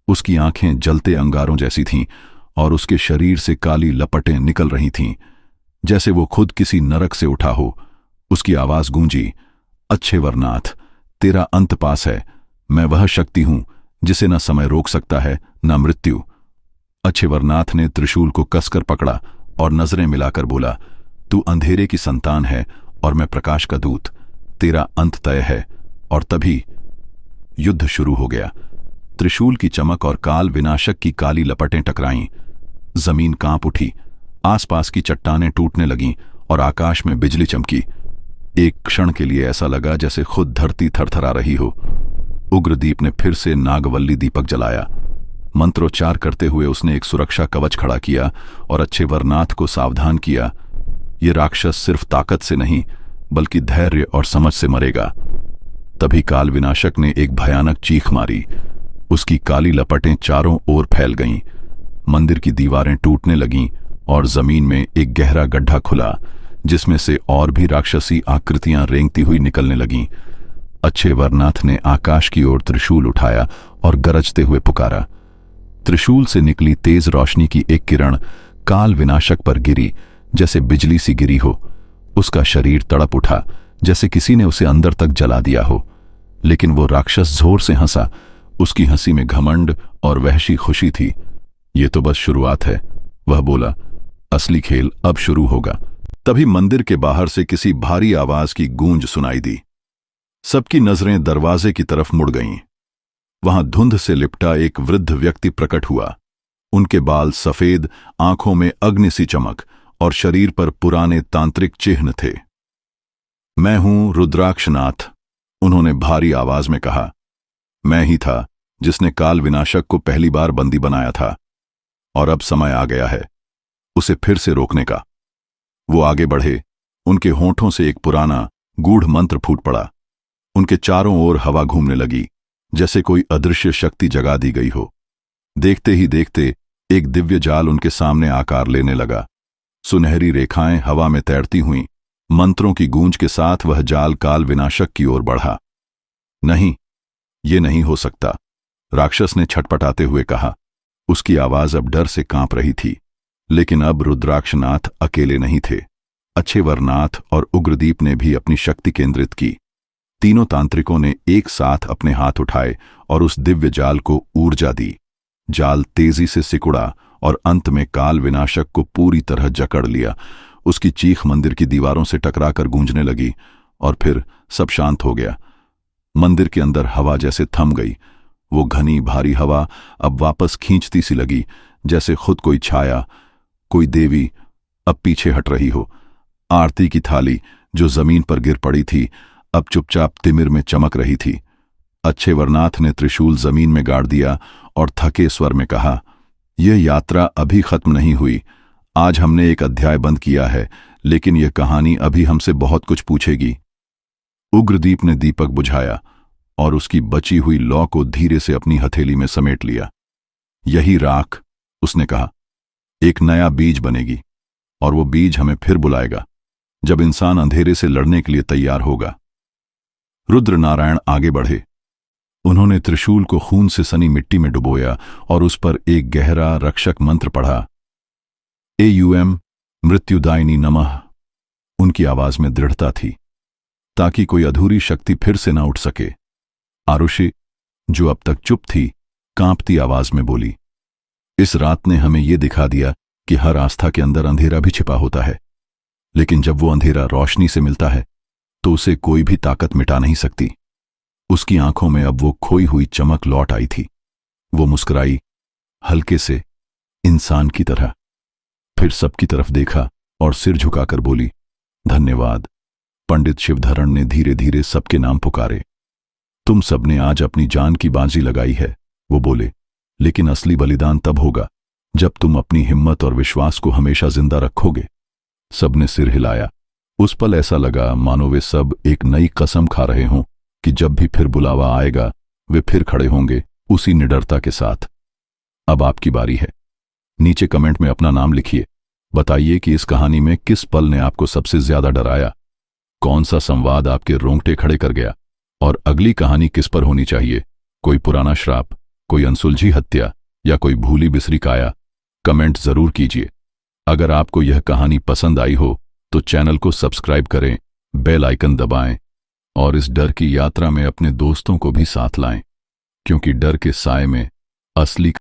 उसकी आंखें जलते अंगारों जैसी थीं और उसके शरीर से काली लपटें निकल रही थीं, जैसे वो खुद किसी नरक से उठा हो। उसकी आवाज गूंजी, अच्छे वरनाथ, तेरा अंत पास है। मैं वह शक्ति हूं जिसे न समय रोक सकता है न मृत्यु। अच्छे वरनाथ ने त्रिशूल को कसकर पकड़ा और नजरें मिलाकर बोला, तू अंधेरे की संतान है और मैं प्रकाश का दूत। तेरा अंत तय है। और तभी युद्ध शुरू हो गया। त्रिशूल की चमक और काल विनाशक की काली लपटें टकराईं। जमीन कांप उठी, आसपास की चट्टानें टूटने लगीं और आकाश में बिजली चमकी। एक क्षण के लिए ऐसा लगा जैसे खुद धरती थरथरा रही हो। उग्रदीप ने फिर से नागवल्ली दीपक जलाया। मंत्रोच्चार करते हुए उसने एक सुरक्षा कवच खड़ा किया और अच्छे वरनाथ को सावधान किया, ये राक्षस सिर्फ ताकत से नहीं बल्कि धैर्य और समझ से मरेगा। तभी काल विनाशक ने एक भयानक चीख मारी। उसकी काली लपटें चारों ओर फैल गईं। मंदिर की दीवारें टूटने लगीं और जमीन में एक गहरा गड्ढा खुला, जिसमें से और भी राक्षसी आकृतियां रेंगती हुई निकलने लगीं। अच्छे वरनाथ ने आकाश की ओर त्रिशूल उठाया और गरजते हुए पुकारा। त्रिशूल से निकली तेज रोशनी की एक किरण काल विनाशक पर गिरी, जैसे बिजली सी गिरी हो। उसका शरीर तड़प उठा, जैसे किसी ने उसे अंदर तक जला दिया हो। लेकिन वो राक्षस जोर से हंसा। उसकी हंसी में घमंड और वहशी खुशी थी। ये तो बस शुरुआत है, वह बोला, असली खेल अब शुरू होगा। तभी मंदिर के बाहर से किसी भारी आवाज की गूंज सुनाई दी। सबकी नजरें दरवाजे की तरफ मुड़ गईं। वहां धुंध से लिपटा एक वृद्ध व्यक्ति प्रकट हुआ। उनके बाल सफेद, आंखों में अग्नि सी चमक और शरीर पर पुराने तांत्रिक चिन्ह थे। मैं हूं रुद्राक्षनाथ, उन्होंने भारी आवाज में कहा। मैं ही था जिसने काल विनाशक को पहली बार बंदी बनाया था, और अब समय आ गया है उसे फिर से रोकने का। वो आगे बढ़े। उनके होंठों से एक पुराना गूढ़ मंत्र फूट पड़ा। उनके चारों ओर हवा घूमने लगी, जैसे कोई अदृश्य शक्ति जगा दी गई हो। देखते ही देखते एक दिव्य जाल उनके सामने आकार लेने लगा। सुनहरी रेखाएं हवा में तैरती हुईं। मंत्रों की गूंज के साथ वह जाल काल विनाशक की ओर बढ़ा। नहीं, ये नहीं हो सकता, राक्षस ने छटपटाते हुए कहा। उसकी आवाज अब डर से कांप रही थी। लेकिन अब रुद्राक्षनाथ अकेले नहीं थे। अच्छे वरनाथ और उग्रदीप ने भी अपनी शक्ति केंद्रित की। तीनों तांत्रिकों ने एक साथ अपने हाथ उठाए और उस दिव्य जाल को ऊर्जा दी। जाल तेजी से सिकुड़ा और अंत में काल विनाशक को पूरी तरह जकड़ लिया। उसकी चीख मंदिर की दीवारों से टकराकर गूंजने लगी और फिर सब शांत हो गया। मंदिर के अंदर हवा जैसे थम गई। वो घनी भारी हवा अब वापस खींचती सी लगी, जैसे खुद कोई छाया, कोई देवी अब पीछे हट रही हो। आरती की थाली जो जमीन पर गिर पड़ी थी, अब चुपचाप तिमिर में चमक रही थी। अच्छे वरनाथ ने त्रिशूल जमीन में गाड़ दिया और थके स्वर में कहा, यह यात्रा अभी खत्म नहीं हुई। आज हमने एक अध्याय बंद किया है, लेकिन यह कहानी अभी हमसे बहुत कुछ पूछेगी। उग्रदीप ने दीपक बुझाया और उसकी बची हुई लौ को धीरे से अपनी हथेली में समेट लिया। यही राख, उसने कहा, एक नया बीज बनेगी और वो बीज हमें फिर बुलाएगा जब इंसान अंधेरे से लड़ने के लिए तैयार होगा। रुद्र नारायण आगे बढ़े। उन्होंने त्रिशूल को खून से सनी मिट्टी में डुबोया और उस पर एक गहरा रक्षक मंत्र पढ़ा। एयूएम मृत्युदायिनी नमः। उनकी आवाज में दृढ़ता थी, ताकि कोई अधूरी शक्ति फिर से न उठ सके। आरुषि, जो अब तक चुप थी, कांपती आवाज में बोली, इस रात ने हमें यह दिखा दिया कि हर आस्था के अंदर अंधेरा भी छिपा होता है, लेकिन जब वो अंधेरा रोशनी से मिलता है तो उसे कोई भी ताकत मिटा नहीं सकती। उसकी आंखों में अब वो खोई हुई चमक लौट आई थी। वो मुस्कुराई, हल्के से, इंसान की तरह। फिर सबकी तरफ देखा और सिर झुकाकर बोली, धन्यवाद। पंडित शिवधरण ने धीरे धीरे सबके नाम पुकारे। तुम सबने आज अपनी जान की बाजी लगाई है, वो बोले, लेकिन असली बलिदान तब होगा जब तुम अपनी हिम्मत और विश्वास को हमेशा जिंदा रखोगे। सबने सिर हिलाया। उस पल ऐसा लगा मानो वे सब एक नई कसम खा रहे हों कि जब भी फिर बुलावा आएगा वे फिर खड़े होंगे, उसी निडरता के साथ। अब आपकी बारी है। नीचे कमेंट में अपना नाम लिखिए। बताइए कि इस कहानी में किस पल ने आपको सबसे ज्यादा डराया, कौन सा संवाद आपके रोंगटे खड़े कर गया, और अगली कहानी किस पर होनी चाहिए। कोई पुराना श्राप, कोई अनसुलझी हत्या या कोई भूली बिसरी काया? कमेंट जरूर कीजिए। अगर आपको यह कहानी पसंद आई हो तो चैनल को सब्सक्राइब करें, बेल आइकन दबाएं और इस डर की यात्रा में अपने दोस्तों को भी साथ लाएं, क्योंकि डर के साए में असली